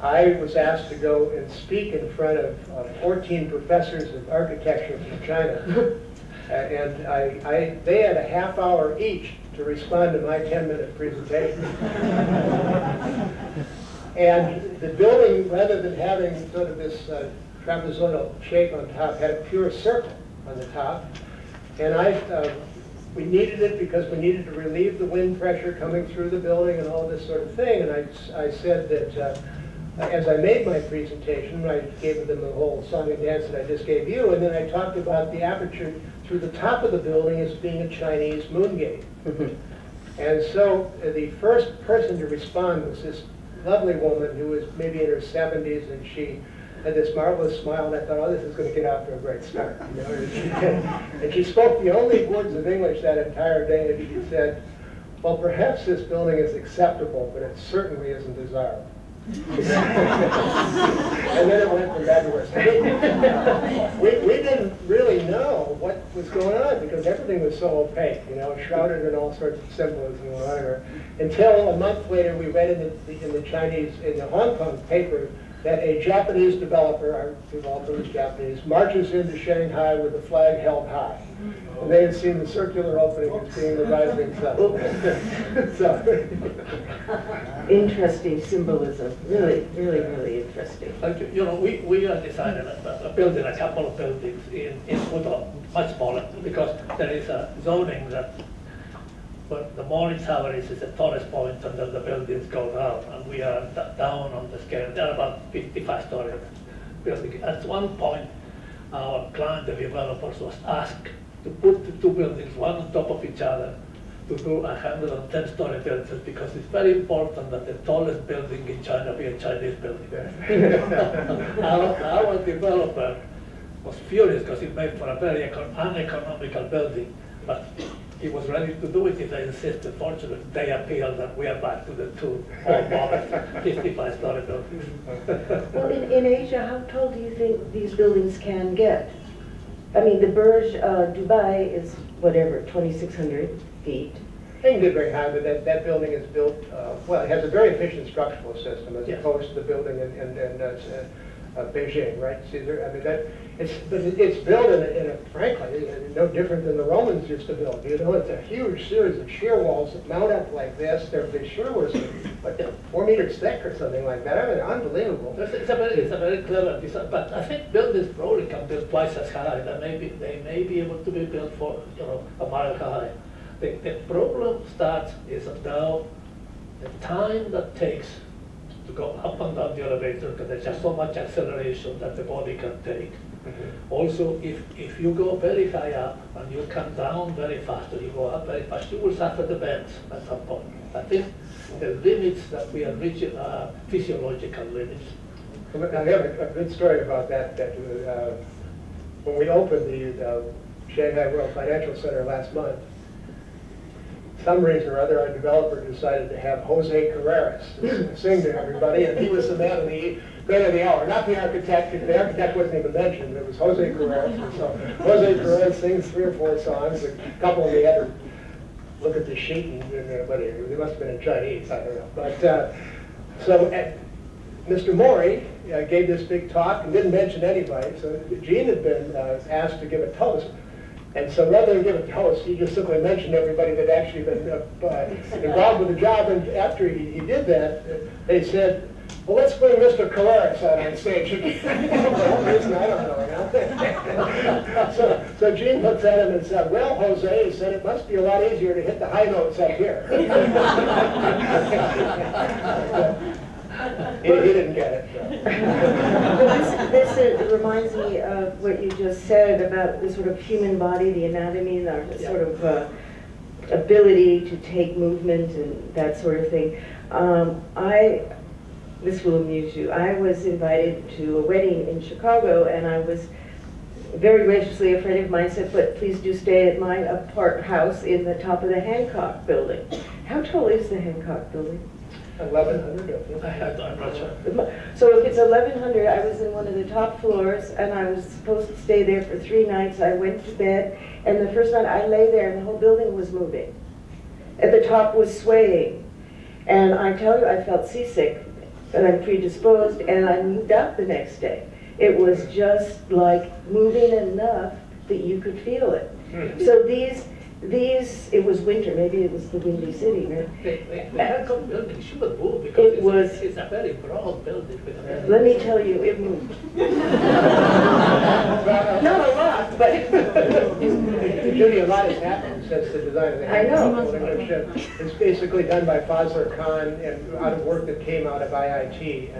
I was asked to go and speak in front of 14 professors of architecture from China. And they had a half hour each to respond to my 10-minute presentation. And the building, rather than having sort of this trapezoidal shape on top, had a pure circle on the top. And we needed it because we needed to relieve the wind pressure coming through the building and all this sort of thing. And I said that as I made my presentation, I gave them the whole song and dance that I just gave you, and then I talked about the aperture through the top of the building as being a Chinese moon gate. And so the first person to respond was this lovely woman who was maybe in her 70s, and she had this marvelous smile, and I thought, oh, this is going to get off to a great start. You know? And she spoke the only words of English that entire day, and she said, well, perhaps this building is acceptable, but it certainly isn't desirable. And then it went from bad to worse. We didn't really know what was going on because everything was so opaque, you know, shrouded in all sorts of symbolism and whatever. Until a month later, we read in the Hong Kong paper that a Japanese developer, our developer was Japanese, marches into Shanghai with the flag held high. And they had seen the circular opening as being the rising sun. So. Interesting symbolism. Really, really, really interesting. You know, we are designing building a couple of buildings in Pudong, much smaller, because there is a zoning that the morning tower is the tallest point, and then the buildings go down, and we are down on the scale. They're about 55-story buildings. At one point, our client, the developers, was asked to put the two buildings one on top of each other to do 110-story buildings, because it's very important that the tallest building in China be a Chinese building. Our developer was furious because it made for a very uneconomical building, but he was ready to do it if they insisted. Fortunately, they appealed, and we are back to the two old models, 55-story buildings. Well, in Asia, how tall do you think these buildings can get? I mean, the Burj Dubai is, whatever, 2,600 feet. They can get very high, but that building is built, well, it has a very efficient structural system as opposed to the building in Beijing, right, Cesar? I mean, It's built in a, frankly, no different than the Romans used to build. You know, it's a huge series of shear walls that mount up like this. They sure was, like 4 meters thick or something like that. I mean, unbelievable. It's a very clever design, but I think buildings probably can build twice as high. They may be able to be built for, you know, a mile high. The problem starts is now the time that takes to go up and down the elevator, because there's just so much acceleration that the body can take. Also, if you go very high up and you come down very fast, or you go up very fast, you will suffer the bends at some point. I think the limits that we are reaching are physiological limits. I have a good story about that. When we opened the Shanghai World Financial Center last month, some reason or other, our developer decided to have Jose Carreras sing to everybody, and he was the man of the hour. Not the architect. The architect wasn't even mentioned. It was Jose Carreras. And so Jose Carreras sings 3 or 4 songs. A couple of them had to look at the sheet, and they must have been in Chinese. I don't know. But so Mr. Mori gave this big talk and didn't mention anybody. So Gene had been asked to give a toast. And so rather than give a toast, he just simply mentioned everybody that actually been involved with the job. And after he did that, they said, well, let's bring Mr. Carreras out on stage. For reason, I don't know. So Gene looks at him and said, well, Jose, he said, it must be a lot easier to hit the high notes up here. He didn't get it. Well, this reminds me of what you just said about the sort of human body, the anatomy, and our sort of ability to take movement and that sort of thing. This will amuse you. I was invited to a wedding in Chicago, and I was very graciously, a friend of mine said, but please do stay at my apart house in the top of the Hancock building. How tall is the Hancock building? 1,100. I'm not sure. So if it's 1,100, I was in one of the top floors, and I was supposed to stay there for 3 nights. I went to bed, and the first night I lay there, and the whole building was moving. At the top was swaying. And I tell you, I felt seasick, and I'm predisposed, and I moved out the next day. It was just like moving enough that you could feel it. So these, it was winter, maybe it was the Windy City, right? The Hancock building shouldn't move because it's a very broad building. Let me tell you, it moved. Not a lot, but... Judy, a lot has happened since the design of the Hancock building, which is basically done by Fazler Khan and out of work that came out of IIT.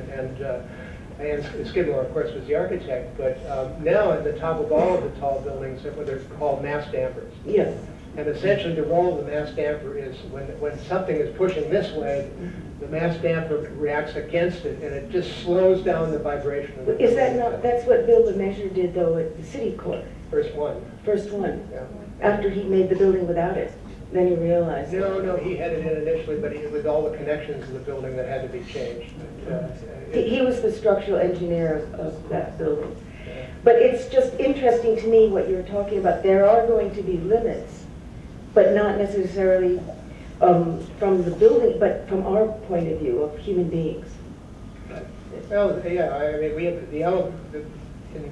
And Skidmore, of course, was the architect. But now at the top of all of the tall buildings are what they're called mass dampers. Yes. And essentially the role of the mass damper is when something is pushing this way, the mass damper reacts against it, and it just slows down the vibration of the Is that not, that's what Bill the Measure did, though, at the City Court? First one. First one. Yeah. After he made the building without it. Then he realized. No, he had it in initially, but with all the connections of the building that had to be changed. He was the structural engineer of that building. But it's just interesting to me what you're talking about. There are going to be limits, but not necessarily from the building, but from our point of view of human beings. Well, yeah, I mean, we have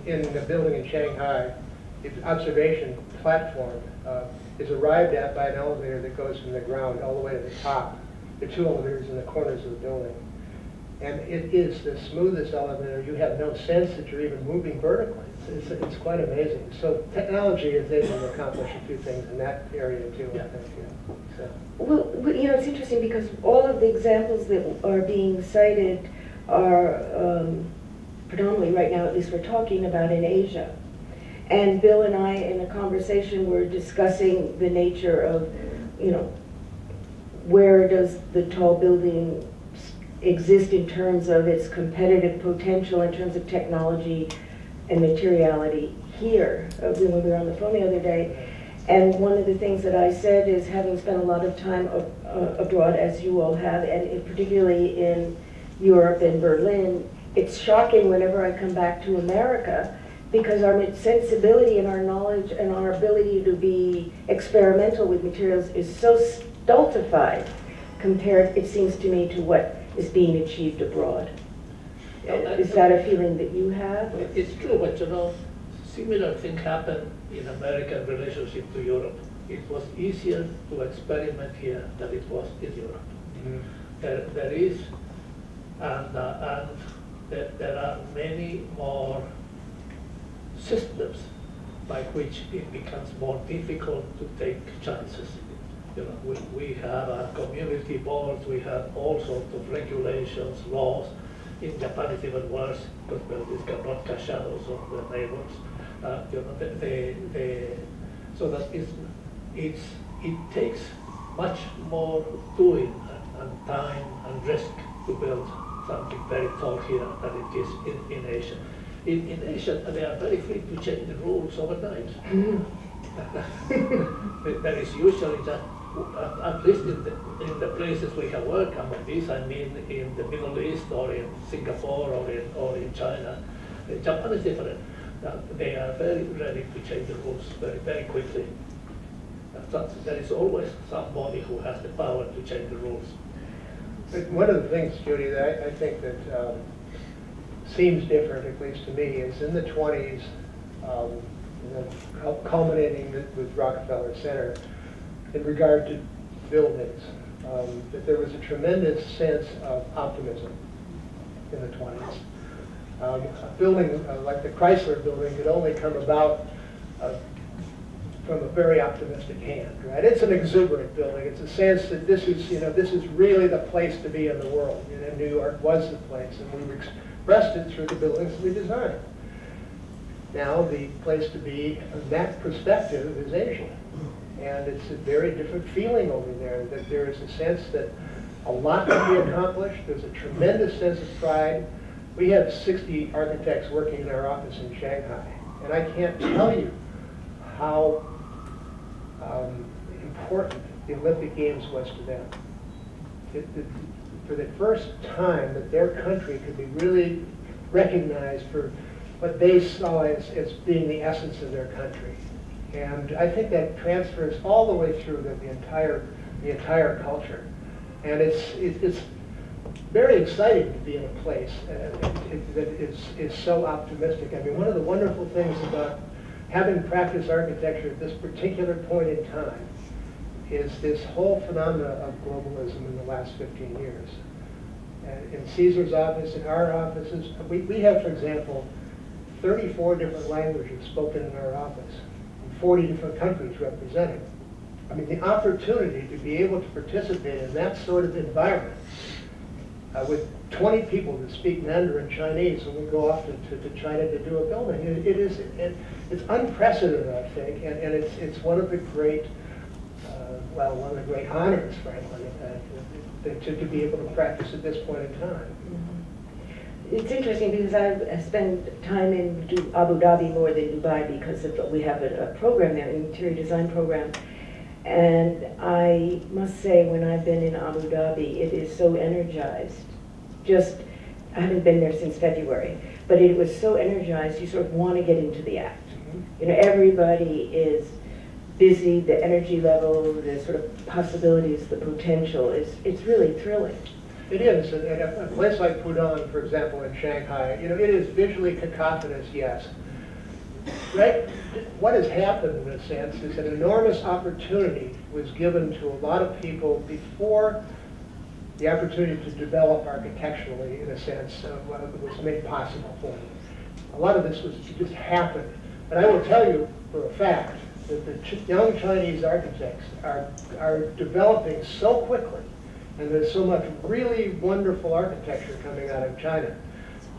in the building in Shanghai, the observation platform is arrived at by an elevator that goes from the ground all the way to the top. There are 2 elevators in the corners of the building. And it is the smoothest elevator. You have no sense that you're even moving vertically. It's quite amazing. So technology is able to accomplish a few things in that area too, I think. Yeah. So. Well, you know, it's interesting because all of the examples that are being cited are predominantly right now, at least we're talking about in Asia. And Bill and I, in a conversation, were discussing the nature of, you know, where does the tall building exist in terms of its competitive potential, in terms of technology and materiality here. When we were on the phone the other day, and one of the things that I said is, having spent a lot of time abroad, as you all have, and particularly in Europe and Berlin, it's shocking whenever I come back to America, because our sensibility and our knowledge and our ability to be experimental with materials is so stultified compared, it seems to me, to what is being achieved abroad. Is that a feeling that you have? It's true, but you know, similar thing happened in American relationship to Europe. It was easier to experiment here than it was in Europe. There is, and there are many more systems by which it becomes more difficult to take chances. You know, we have community boards, we have all sorts of regulations, laws. In Japan it's even worse because buildings cannot cast shadows on the neighbors. You know, so that it takes much more doing and time and risk to build something very tall here than it is in Asia. In Asia, they are very free to change the rules overnight. There is usually just, at least in the places we have worked, and by this I mean in the Middle East or in Singapore or in China. Japan is different. They are very ready to change the rules very, very quickly. There is always somebody who has the power to change the rules. But one of the things, Judy, that I think that seems different, at least to me, is in the 20s, culminating with Rockefeller Center, in regard to buildings, that there was a tremendous sense of optimism in the 20s. A building like the Chrysler building could only come about from a very optimistic hand, right? It's an exuberant building. It's a sense that this is really the place to be in the world. You know, New York was the place, and we expressed it through the buildings we designed. Now the place to be from that perspective is Asia. And it's a very different feeling over there, that there is a sense that a lot can be accomplished. There's a tremendous sense of pride. We have 60 architects working in our office in Shanghai, and I can't tell you how important the Olympic Games was to them. For the first time that their country could be really recognized for what they saw as being the essence of their country. And I think that transfers all the way through the entire culture. And it's very exciting to be in a place that is so optimistic. I mean, one of the wonderful things about having practiced architecture at this particular point in time is this whole phenomena of globalism in the last 15 years. In Cesar's office, in our offices, we have, for example, 34 different languages spoken in our office, and 40 different countries represented. I mean, the opportunity to be able to participate in that sort of environment with 20 people that speak Mandarin Chinese when we go off to China to do a building, it's unprecedented, I think, and it's one of the great, one of the great honors, frankly, to be able to practice at this point in time. It's interesting because I spend time in Abu Dhabi more than Dubai because we have a program there, an interior design program. And I must say, when I've been in Abu Dhabi, it is so energized. I haven't been there since February, but it was so energized, you sort of want to get into the act. You know, everybody is busy, the energy level, the sort of possibilities, the potential, it's really thrilling. It is, and a place like Pudong, for example, in Shanghai, you know, it is visually cacophonous, yes. Right? What has happened, in a sense, is an enormous opportunity was given to a lot of people before the opportunity to develop architecturally, in a sense, was made possible for them. A lot of this just happened. And I will tell you for a fact that the young Chinese architects are developing so quickly, and there's so much really wonderful architecture coming out of China,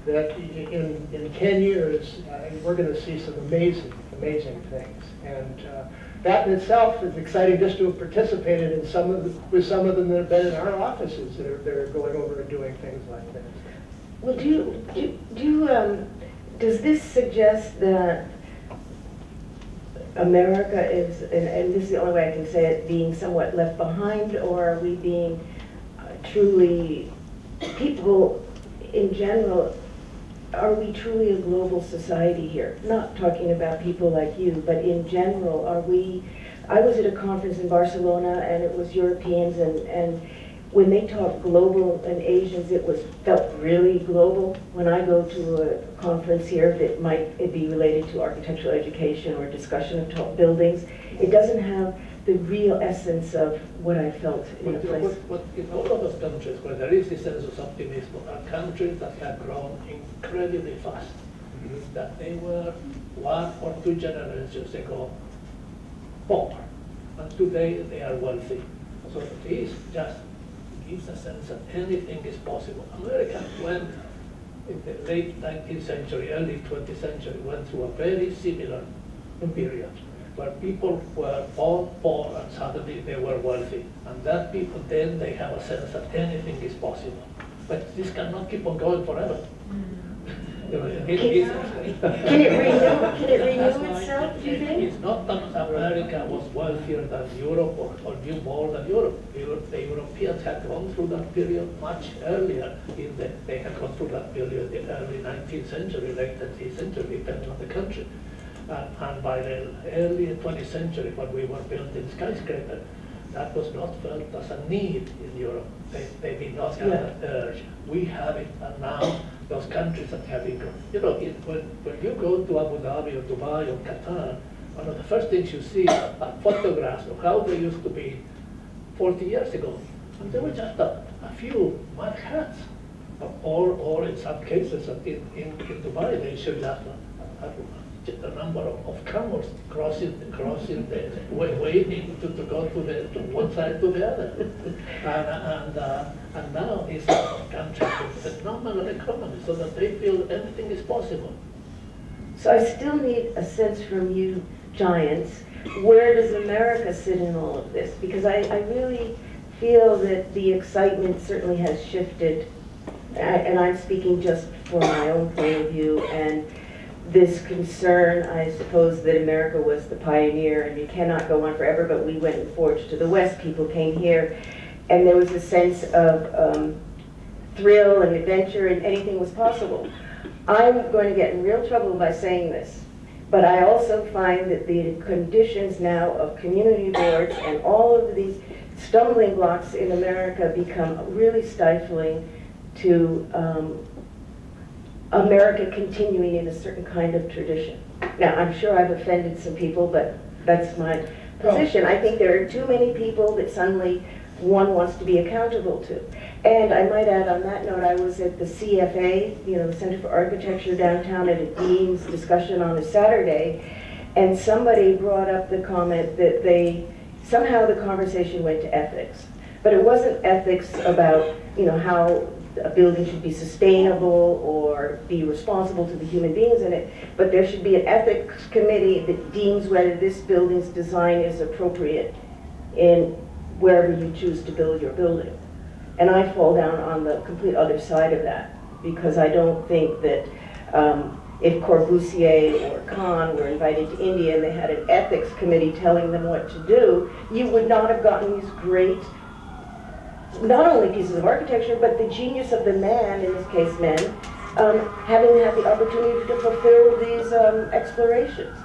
that in 10 years, we're going to see some amazing things. And that in itself is exciting, just to have participated in with some of them that have been in our offices that are going over and doing things like this. Well, does this suggest that America is, and this is the only way I can say it, being somewhat left behind, or are we being truly, people in general, are we truly a global society here? Not talking about people like you, but in general, are we? I was at a conference in Barcelona, and it was Europeans, and when they talk global and Asians, felt really global. When I go to a conference here that might be related to architectural education or discussion of buildings, it doesn't have the real essence of what I felt in a place. But in all of those countries where there is this sense of optimism are countries that have grown incredibly fast. That they were 1 or 2 generations ago poor, and today they are wealthy. So this just gives a sense that anything is possible. America went in the late 19th century, early 20th century, went through a very similar period where people were all poor and suddenly they were wealthy. And that people then they have a sense that anything is possible. But this cannot keep on going forever. You know, Can it renew itself, do you think? It's not that America was wealthier than Europe or knew more than Europe. The Europeans had gone through that period much earlier. They had gone through that period in the early 19th century, late 20th century, depending on the country. And by the early 20th century, when we were building skyscrapers, that was not felt as a need in Europe. They did not have that urge. We have it, and now those countries that have been grown. You know, when you go to Abu Dhabi or Dubai or Qatar, one of the first things you see are photographs of how they used to be 40 years ago. And there were just a few mud huts. Or in some cases, in Dubai, they show just a number of camels crossing waiting to go to one side to the other. And now it's a country with a nominal economy, so that they feel anything is possible. So I still need a sense from you, giants, where does America sit in all of this? Because I really feel that the excitement certainly has shifted, and I'm speaking just for my own point of view, and this concern, I suppose, that America was the pioneer and you cannot go on forever, but we went and forged to the west, people came here, and there was a sense of thrill and adventure and anything was possible. I'm going to get in real trouble by saying this, but I also find that the conditions now of community boards and all of these stumbling blocks in America become really stifling to America continuing in a certain kind of tradition. Now, I'm sure I've offended some people, but that's my position. I think there are too many people that suddenly one wants to be accountable to. And I might add on that note, I was at the CFA, you know, the Center for Architecture downtown at a dean's discussion on a Saturday, and somebody brought up the comment that somehow the conversation went to ethics. But it wasn't ethics about, you know, how a building should be sustainable or be responsible to the human beings in it, but there should be an ethics committee that deems whether this building's design is appropriate in wherever you choose to build your building. And I fall down on the complete other side of that, because I don't think that if Corbusier or Kahn were invited to India and they had an ethics committee telling them what to do, you would not have gotten these great, not only pieces of architecture, but the genius of the man, in this case men, having had the opportunity to fulfill these explorations.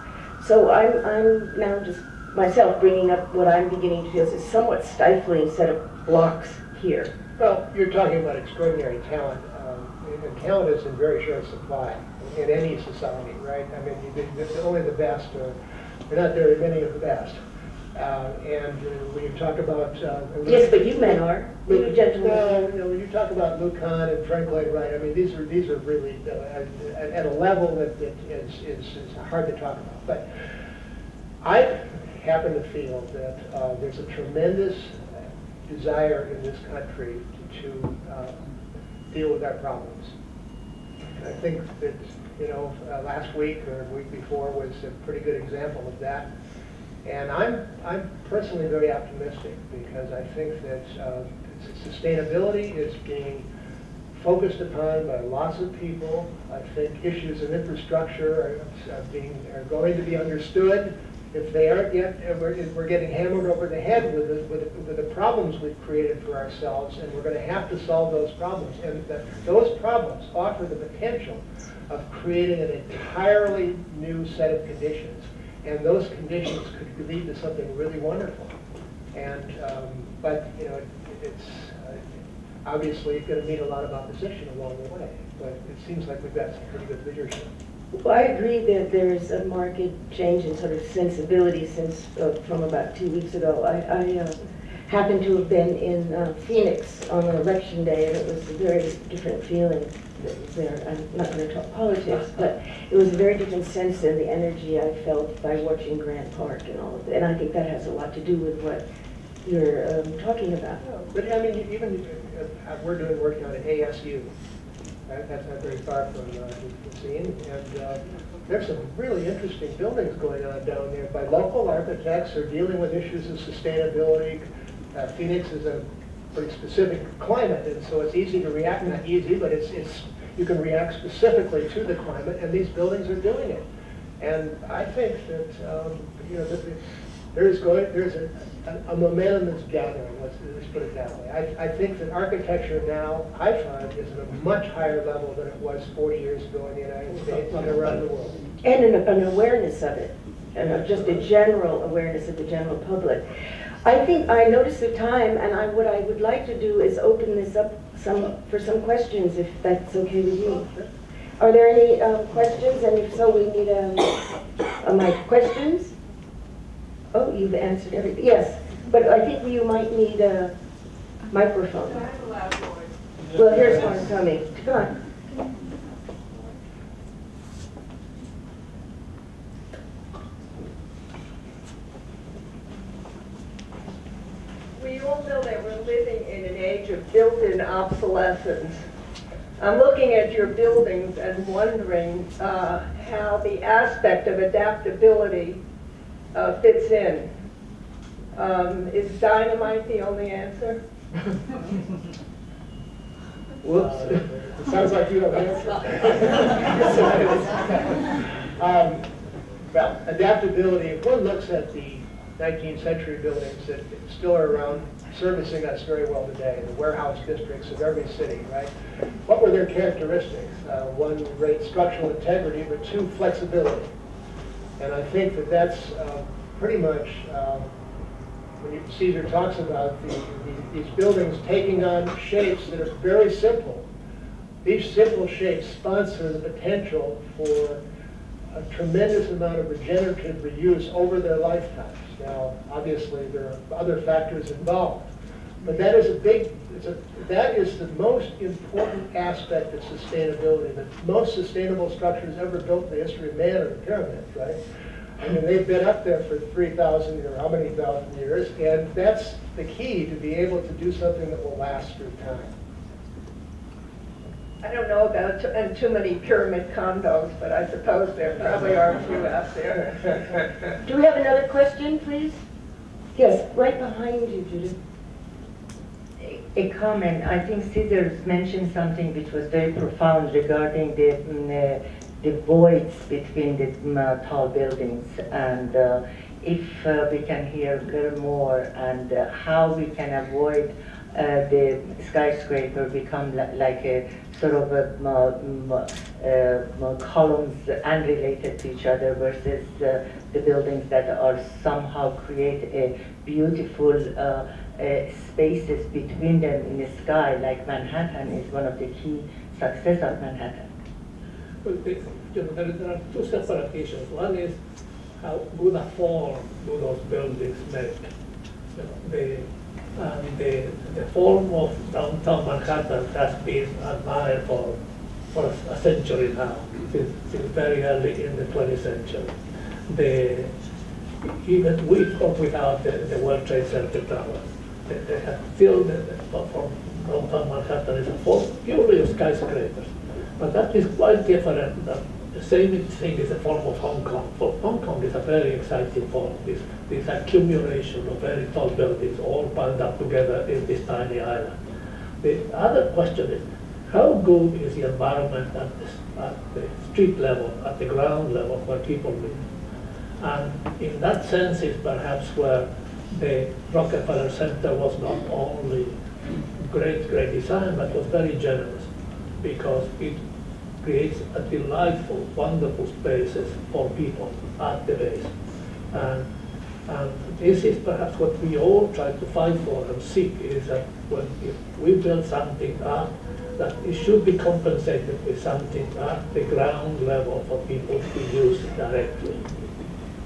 So I'm now just myself bringing up what I'm beginning to feel is a somewhat stifling set of blocks here. Well, you're talking about extraordinary talent, and talent is in very short supply in any society, right? I mean, only the best, there are not very many of the best. And when you talk about... yes, but you men are. You gentlemen. No, when you talk about Lucan and Frank Lloyd Wright, I mean, these are really at a level that is hard to talk about. But I happen to feel that there's a tremendous desire in this country to deal with our problems. And I think that, you know, last week or the week before was a pretty good example of that. And I'm personally very optimistic, because I think that sustainability is being focused upon by lots of people. I think issues of infrastructure are going to be understood. If they aren't yet, we're getting hammered over the head with the problems we've created for ourselves, and we're going to have to solve those problems. And those problems offer the potential of creating an entirely new set of conditions. And those conditions could lead to something really wonderful. And but you know, it's obviously going to meet a lot of opposition along the way, but it seems like we've got some pretty good leadership. Well, I agree that there's a marked change in sort of sensibility since from about 2 weeks ago. I happened to have been in Phoenix on election day, and it was a very different feeling that was there. I'm not going to talk politics, but it was a very different sense than the energy I felt by watching Grant Park and all of that. And I think that has a lot to do with what you're talking about. But I mean, even we're doing work down at ASU. That's not very far from the scene. And there's some really interesting buildings going on down there by local architects who are dealing with issues of sustainability. Phoenix is a pretty specific climate, and so it's easy to react, not easy, but you can react specifically to the climate, and these buildings are doing it. And I think that, you know, there's a momentum that's gathering, let's put it that way. I think that architecture now, I find, is at a much higher level than it was 40 years ago in the United States and around the world. And an awareness of it, and just a general awareness of the general public. I think I noticed the time, and what I would like to do is open this up for some questions, if that's okay with you. Are there any questions? And if so, we need a mic. Questions? Oh, you've answered everything. Yes, but I think you might need a microphone. Well, here's one coming. Come on. We all know that we're living in an age of built-in obsolescence. I'm looking at your buildings and wondering how the aspect of adaptability fits in. Is dynamite the only answer? Whoops. It sounds like you have an answer. Well, adaptability, if one looks at the 19th century buildings that still are around servicing us very well today, the warehouse districts of every city, right? What were their characteristics? One, great structural integrity, but two, flexibility. And I think that that's pretty much, when Cesar talks about these buildings taking on shapes that are very simple, these simple shapes sponsor the potential for a tremendous amount of regenerative reuse over their lifetimes. Now, obviously, there are other factors involved, but that is that is the most important aspect of sustainability. The most sustainable structures ever built in the history of man are the pyramids, right? I mean, they've been up there for 3,000 or how many thousand years, and that's the key to be able to do something that will last through time. I don't know about too many pyramid condos, but I suppose there probably are a few out there. Do we have another question, please? Yes, right behind you, Judith. A comment. I think Cesar mentioned something which was very profound regarding the voids between the tall buildings, and if we can hear a little more, and how we can avoid the skyscraper become like a sort of columns unrelated to each other versus the buildings that are somehow create a beautiful spaces between them in the sky, like Manhattan is one of the key success of Manhattan. Well, there are two separate issues. One is how good a form do those buildings make. The form of downtown Manhattan has been admired for a century now, since very early in the 20th century. Even with or without the World Trade Center tower, they have filled the form downtown Manhattan is a form purely of skyscrapers. But that is quite different. The same thing is the form of Hong Kong. For Hong Kong is a very exciting form. This accumulation of very tall buildings all piled up together in this tiny island. The other question is, how good is the environment at the street level, at the ground level where people live? And in that sense is perhaps where the Rockefeller Center was not only great design, but was very generous, because it creates a delightful, wonderful spaces for people at the base. And this is perhaps what we all try to fight for and seek, is that if we build something up, that it should be compensated with something at the ground level for people to use directly.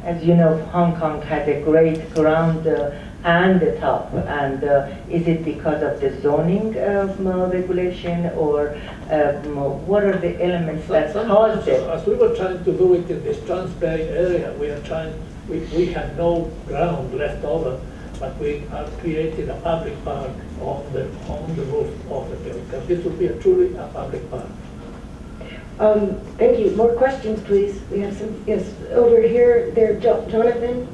As you know, Hong Kong had a great ground and the top, and is it because of the zoning regulation, or what are the elements that caused it? As we were trying to do it in this Transbay area, we had no ground left over, but we are creating a public park on the roof of the building. This will be truly a public park. Thank you. More questions, please. We have some, yes, over here, there, Jonathan.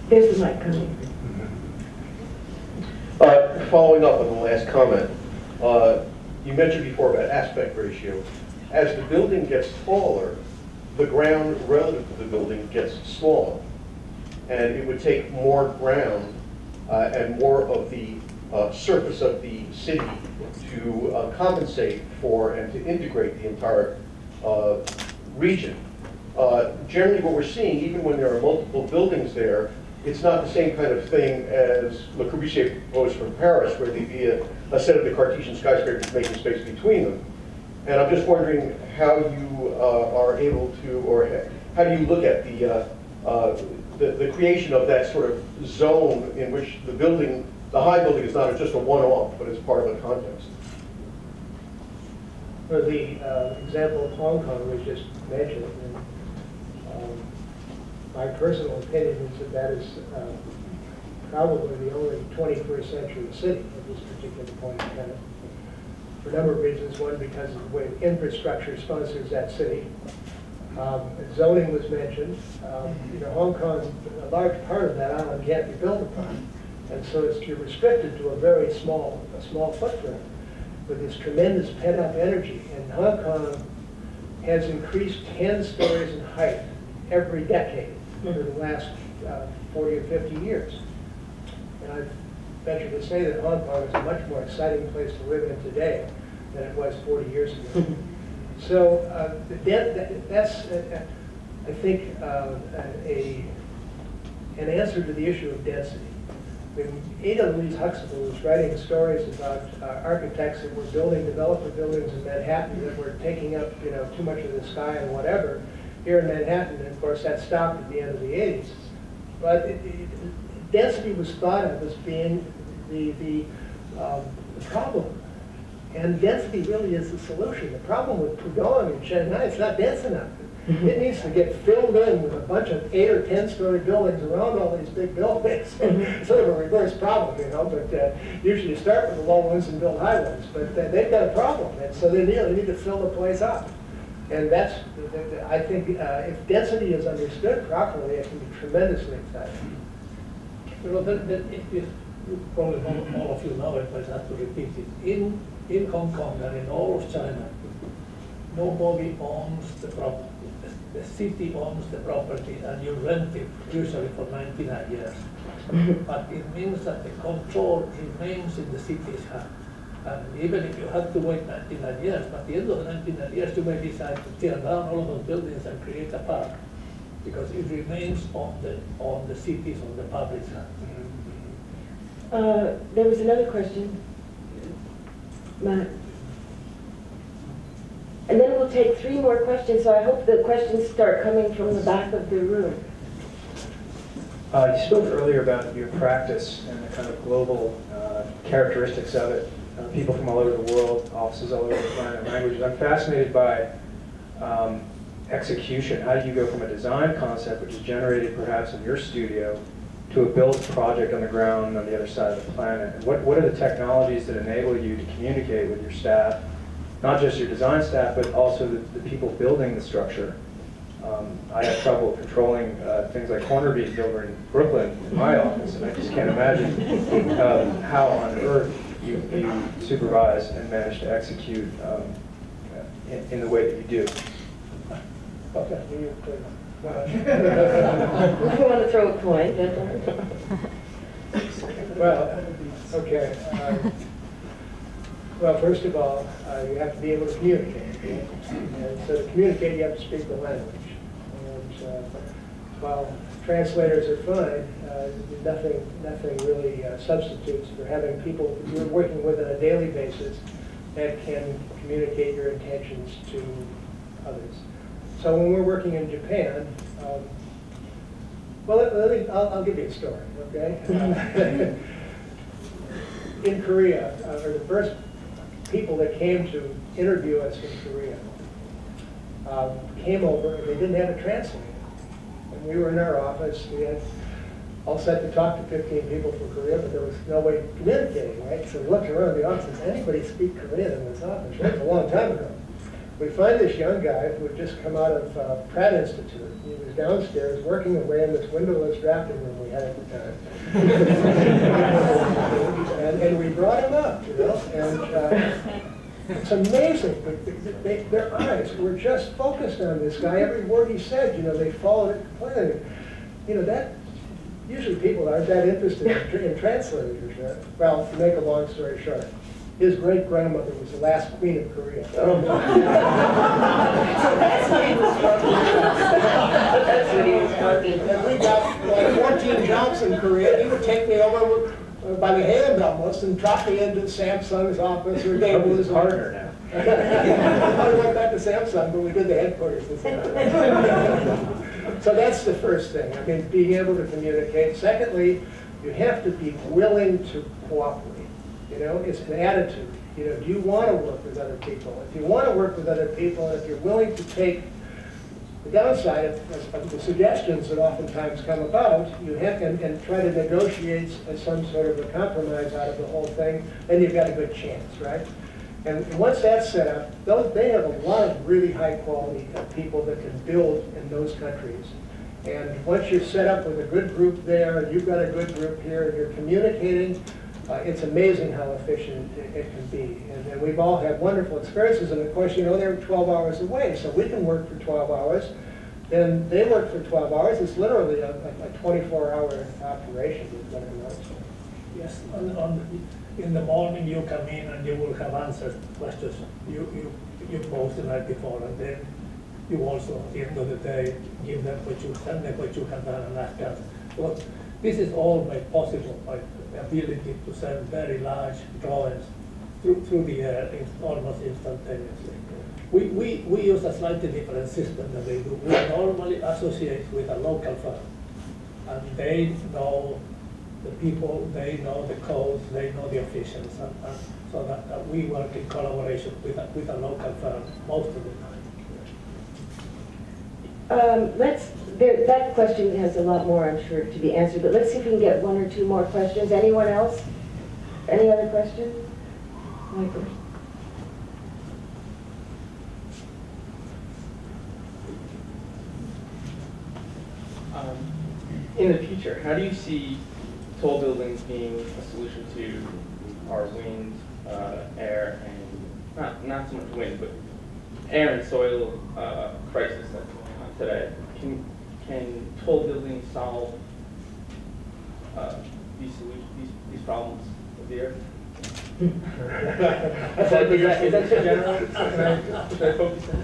There's the mic coming. Following up on the last comment, you mentioned before about aspect ratio. As the building gets taller, the ground relative to the building gets smaller. And it would take more ground and more of the surface of the city to compensate for and to integrate the entire region. Generally what we're seeing, even when there are multiple buildings there, it's not the same kind of thing as Le Corbusier proposed from Paris, where there'd be a set of the Cartesian skyscrapers making space between them. And I'm just wondering how you are able to, or how do you look at the creation of that sort of zone in which the building, the high building, is not just a one-off, but it's part of a context. For the example of Hong Kong was just mentioned, and, my personal opinion is that that is probably the only 21st century city at this particular point in time. For a number of reasons. One, because of the way infrastructure sponsors that city. Zoning was mentioned. You know, Hong Kong, a large part of that island can't be built upon, and so you're restricted to a very small footprint with this tremendous pent-up energy. And Hong Kong has increased 10 stories in height every decade for the last 40 or 50 years. And I venture to say that Hong Kong is a much more exciting place to live in today than it was 40 years ago. So that's, I think, an answer to the issue of density. When Ada Louise Huxtable was writing stories about architects that were building developer buildings in Manhattan that were taking up, you know, too much of the sky and whatever, here in Manhattan, and of course that stopped at the end of the 80s. But density was thought of as being the problem. And density really is the solution. The problem with Pudong in Shanghai, it's not dense enough. It needs to get filled in with a bunch of 8 or 10-story buildings around all these big buildings. Sort of a reverse problem, you know, but usually you start with the low ones and build high ones. But they've got a problem, and so they need to fill the place up. And that's, I think, if density is understood properly, it can be tremendously exciting. You know, probably all of you know it, but I have to repeat it. In Hong Kong and in all of China, nobody owns the property. The city owns the property, and you rent it usually for 99 years. But it means that the control remains in the city's hand. And even if you have to wait 99 years, but at the end of the 99 years, you may decide to tear down all of those buildings and create a park, because it remains on the city's, on the public's hand. There was another question. Matt. And then we'll take 3 more questions, so I hope the questions start coming from the back of the room. You spoke earlier about your practice and the kind of global characteristics of it. People from all over the world, offices all over the planet, languages. I'm fascinated by execution. How do you go from a design concept, which is generated perhaps in your studio, to a built project on the ground on the other side of the planet? And what are the technologies that enable you to communicate with your staff, not just your design staff, but also the people building the structure? I have trouble controlling things like corner beams over in Brooklyn in my office, and I just can't imagine how on earth you supervise and manage to execute in the way that you do. Okay. If you want to throw a point, Well, okay. Well, first of all, you have to be able to communicate. And so to communicate, you have to speak the language. And while translators are fine, nothing really substitutes for having people you're working with on a daily basis that can communicate your intentions to others. So when we're working in Japan, well, I'll give you a story, okay? In Korea, or the first people that came to interview us in Korea came over and they didn't have a translator. And we were in our office, we had all set to talk to 15 people from Korea, but there was no way of communicating, right? So we looked around the office and said, anybody speak Korean in this office? That was a long time ago. We find this young guy who had just come out of Pratt Institute. He was downstairs working away in this windowless drafting room we had at the time. and we brought him up, you know, and it's amazing. Their eyes were just focused on this guy. Every word he said, you know, they followed it completely. You know, that usually people aren't that interested in translators. Well, to make a long story short, his great-grandmother was the last queen of Korea. Oh. So that's what he was talking about. That's what he was talking about. And we got like 14 jobs in Korea. He would take me over by the hand almost and drop me into Samsung's office or David's partner now. I went back to Samsung, but we did the headquarters. So that's the first thing. I mean, being able to communicate. Secondly, you have to be willing to cooperate. You know, it's an attitude. You know, do you want to work with other people? If you want to work with other people, and if you're willing to take the downside of the suggestions that oftentimes come about, you have and try to negotiate some sort of a compromise out of the whole thing, then you've got a good chance, right? And once that's set up, they have a lot of really high quality people that can build in those countries. And once you're set up with a good group there, and you've got a good group here, and you're communicating, it's amazing how efficient it can be. And we've all had wonderful experiences. And of course, you know, they're 12 hours away, so we can work for 12 hours. Then they work for 12 hours. It's literally a 24-hour operation. Yes, in the morning you come in and you will have answered questions you posed the night before, and then you also, at the end of the day, give them send them what you have done and ask them. Well, this is all made possible by the ability to send very large drawings through the air almost instantaneously. We use a slightly different system than they do. We normally associate with a local firm, and they know the people, they know the codes, they know the officials, and so that we work in collaboration with a local firm most of the time. That question has a lot more, I'm sure, to be answered, but let's see if we can get one or two more questions. Anyone else? Any other questions? Michael. In the future, how do you see tall buildings being a solution to our wind, air, and not so much wind, but air and soil crisis that's going on today? Can tall buildings solve these problems of the earth? Is that too general? Should I focus on?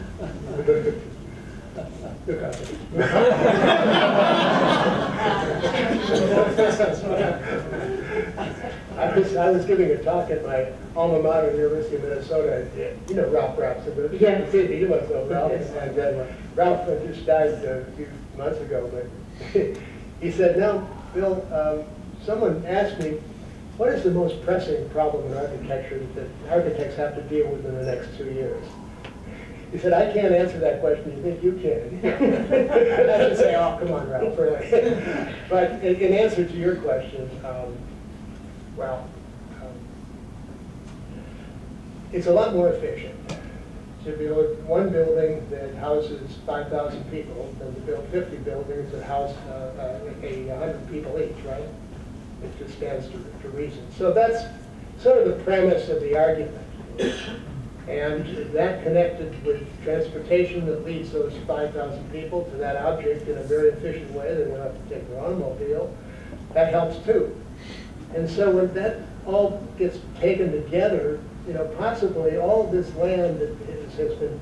I was giving a talk at my alma mater, University of Minnesota. You know Ralph Rapson, but yes. You must know Ralph. And Ralph just died a few months ago, but he said, "Now, Bill, someone asked me, what is the most pressing problem in architecture that architects have to deal with in the next 2 years?" He said, "I can't answer that question. You think you can?" I should say, "Oh, come on, Ralph, really." But in answer to your question, it's a lot more efficient to build one building that houses 5,000 people than to build 50 buildings that house 100 people each, right? It just stands to reason. So that's sort of the premise of the argument. And that connected with transportation that leads those 5,000 people to that object in a very efficient way. They don't have to take their automobile. That helps too. And so when that all gets taken together, you know, possibly all of this land that has been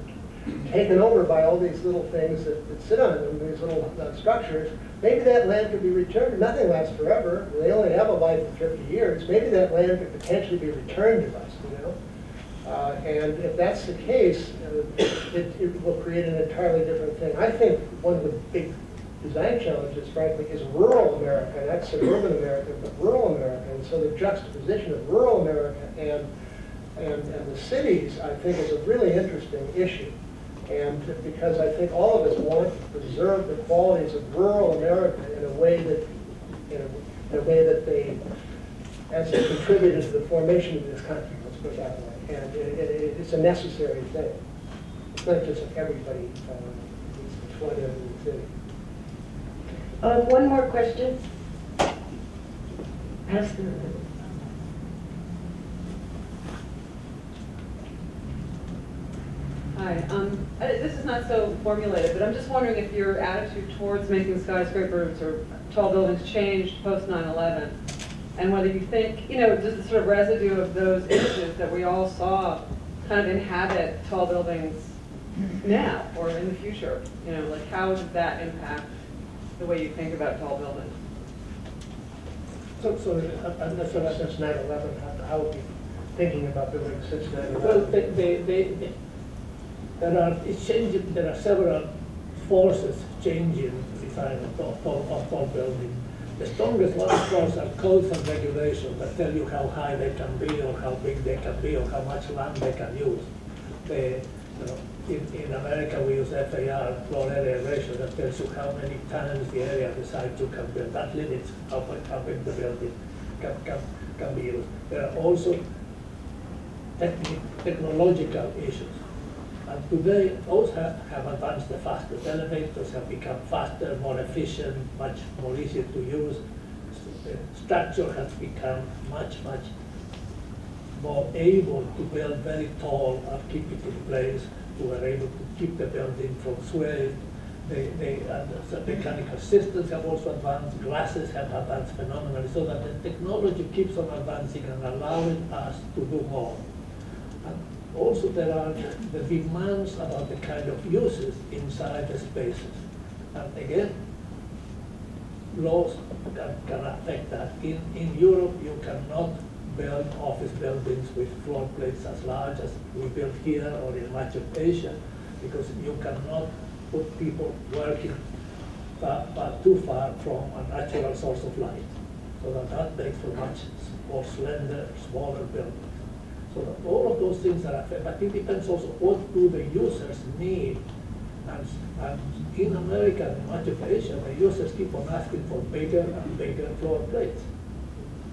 taken over by all these little things that sit on them, these little structures. Maybe that land could be returned. Nothing lasts forever. They only have a life of 50 years. Maybe that land could potentially be returned to us, you know? And if that's the case, it will create an entirely different thing. I think one of the big design challenges, frankly, is rural America, not suburban America, but rural America. And so the juxtaposition of rural America and the cities, I think, is a really interesting issue. And because I think all of us want to preserve the qualities of rural America in a way that they, as they contributed to the formation of this country, let's put it that way. And it's a necessary thing. It's not just like everybody needs to flood into the city. One more question. Ask them. Hi. This is not so formulated, but I'm just wondering if your attitude towards making skyscrapers or tall buildings changed post 9/11, and whether you think, you know, just the sort of residue of those images that we all saw kind of inhabit tall buildings now or in the future. You know, like how does that impact the way you think about tall buildings? So I'm not sure since 9/11, how are we thinking about buildings since 9/11? Well, there are several forces changing the design of tall building. The strongest one, of course, are codes and regulations that tell you how high they can be, or how big they can be, or how much land they can use. In America, we use FAR, floor area ratio, that tells you how many times the area of the site you can build. That limits how big the building can be used. There are also technological issues. And today, those have advanced the fastest. Elevators have become faster, more efficient, much more easy to use. The structure has become much more able to build very tall and keep it in place. We are able to keep the building from swaying. The mechanical systems have also advanced. Glasses have advanced phenomenally, so that the technology keeps on advancing and allowing us to do more. And also, there are the demands about the kind of uses inside the spaces. And again, laws can affect that. In Europe, you cannot build office buildings with floor plates as large as we build here or in much of Asia, because you cannot put people working too far from a natural source of light. So that makes for much more slender, smaller buildings. So that all of those things are affected, but it depends also what do the users need. And in America and much of Asia, the users keep on asking for bigger and bigger floor plates.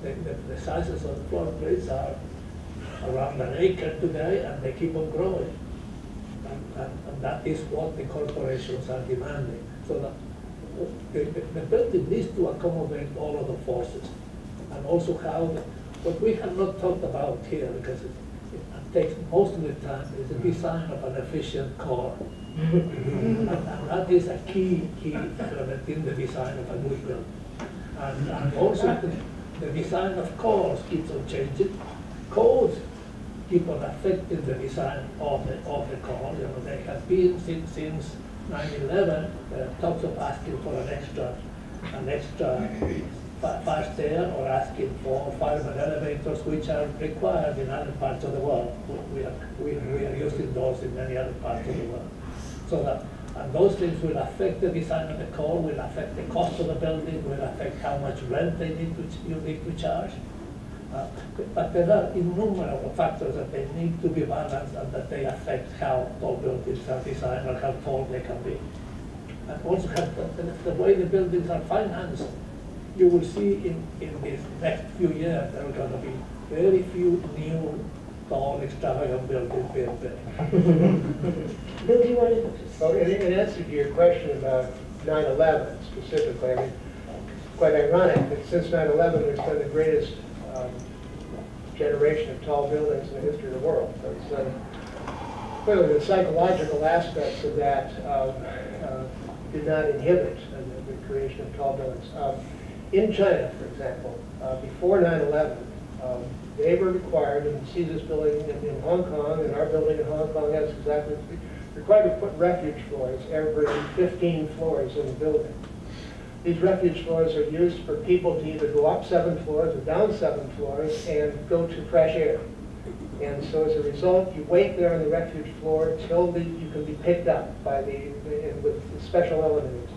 The sizes of the floor plates are around an acre today, and they keep on growing. And that is what the corporations are demanding. So that the building needs to accommodate all of the forces, and also how what we have not talked about here, because it takes most of the time, is the design of an efficient core. And that is a key element in the design of a new building. And also the design of cores keeps on changing. Codes keep on affecting the design of the core. You know, they have been since 9/11 talks of asking for an extra fire stair, or asking for fireman elevators, which are required in other parts of the world. We are using those in many other parts of the world. So that, and those things will affect the design of the core, will affect the cost of the building, will affect how much rent you need to charge. But there are innumerable factors that they need to be balanced, and that they affect how tall buildings are designed or how tall they can be. And also have the way the buildings are financed. You will see in these next few years there are going to be very few new tall, extravagant buildings being built. Bill, do you want to? Well, in answer to your question about 9/11 specifically, I mean, quite ironic that since 9/11 there's been the greatest generation of tall buildings in the history of the world. So it's, clearly the psychological aspects of that did not inhibit the creation of tall buildings. In China, for example, before 9/11, they were required, and Cesar's building in Hong Kong, and our building in Hong Kong has exactly required to put refuge floors every 15 floors in the building. These refuge floors are used for people to either go up 7 floors or down 7 floors and go to fresh air. And so as a result, you wait there on the refuge floor till you can be picked up by with special elevators.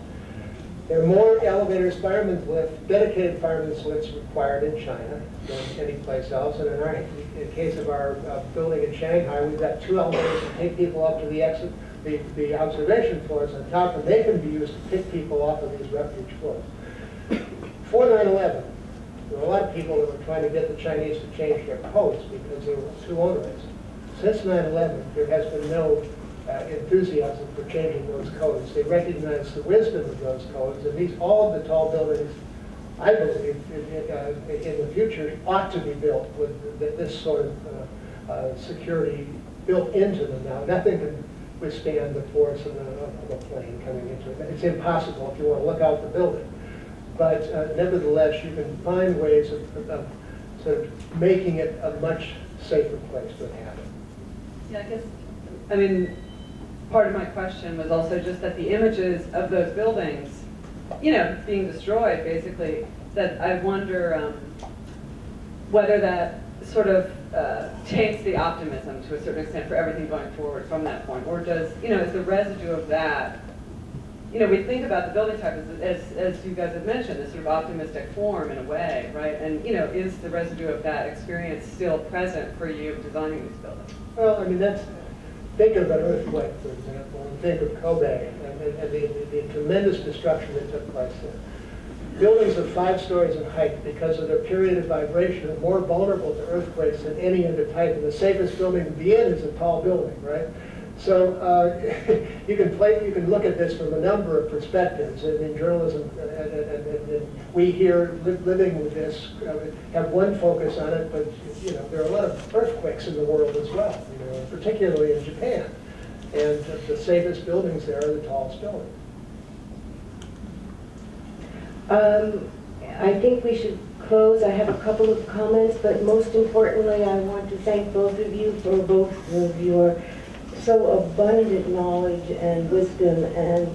There are more elevators, dedicated firemen's lifts required in China than any place else. And in the case of our building in Shanghai, we've got 2 elevators that take people up to the observation floors on top, and they can be used to pick people off of these refuge floors. Before 9/11, there were a lot of people that were trying to get the Chinese to change their codes because they were too onerous. Since 9/11, there has been no enthusiasm for changing those codes. They recognize the wisdom of those codes, and all of the tall buildings, I believe, in the future ought to be built with this sort of security built into them now. Nothing can withstand the force of a plane coming into it. It's impossible if you want to look out the building. But nevertheless, you can find ways of sort of making it a much safer place to inhabit. Yeah, I guess, I mean, part of my question was also just that the images of those buildings, being destroyed, basically, that I wonder whether that sort of taints the optimism to a certain extent for everything going forward from that point, or does, is the residue of that, we think about the building type as you guys have mentioned, this sort of optimistic form in a way, right? And, is the residue of that experience still present for you designing these buildings? Well, I mean, think of an earthquake, for example, and think of Kobe and the tremendous destruction that took place there. Buildings of 5 stories in height, because of their period of vibration, are more vulnerable to earthquakes than any other type. And the safest building to be in is a tall building, right? So you can look at this from a number of perspectives. And in journalism, and we here living with this have one focus on it, but there are a lot of earthquakes in the world as well, particularly in Japan. And the safest buildings there are the tallest buildings. I think we should close. I have a couple of comments, but most importantly, I want to thank both of you for both of your so abundant knowledge and wisdom, and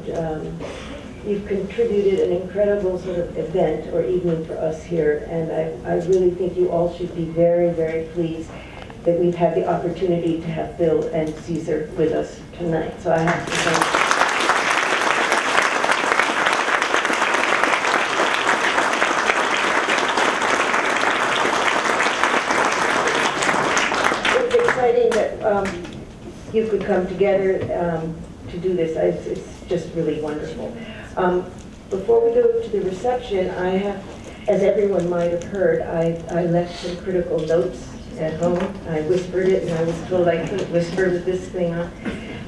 you've contributed an incredible sort of event or evening for us here, and I really think you all should be very, very pleased that we've had the opportunity to have Bill and Cesar with us tonight. So I have to thank you could come together to do this. It's just really wonderful. Before we go to the reception, I have, as everyone might have heard, I left some critical notes at home. I whispered it, and I was told I couldn't whisper with this thing on.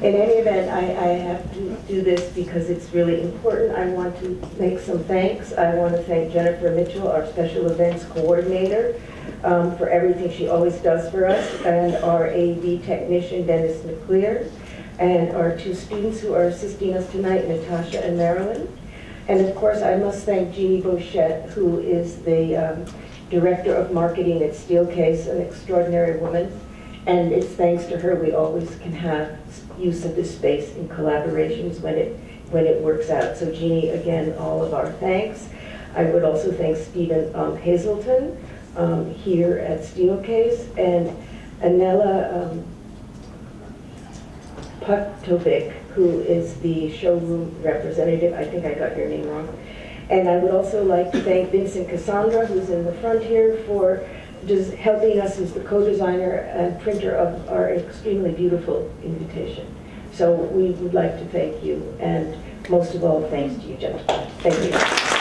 In any event, I have to do this because it's really important. I want to make some thanks. I want to thank Jennifer Mitchell, our special events coordinator, for everything she always does for us, and our AV technician, Dennis McClear, and our 2 students who are assisting us tonight, Natasha and Marilyn. And of course, I must thank Jeannie Bochette, who is the Director of Marketing at Steelcase, an extraordinary woman. And it's thanks to her we always can have use of this space in collaborations when it works out. So Jeannie, again, all of our thanks. I would also thank Stephen Hazelton, here at Steelcase, and Anela Puktovic, who is the showroom representative. I think I got your name wrong. And I would also like to thank Vincent Cassandra, who's in the front here, for just helping us as the co-designer and printer of our extremely beautiful invitation. So we would like to thank you, and most of all, thanks to you, gentlemen. Thank you.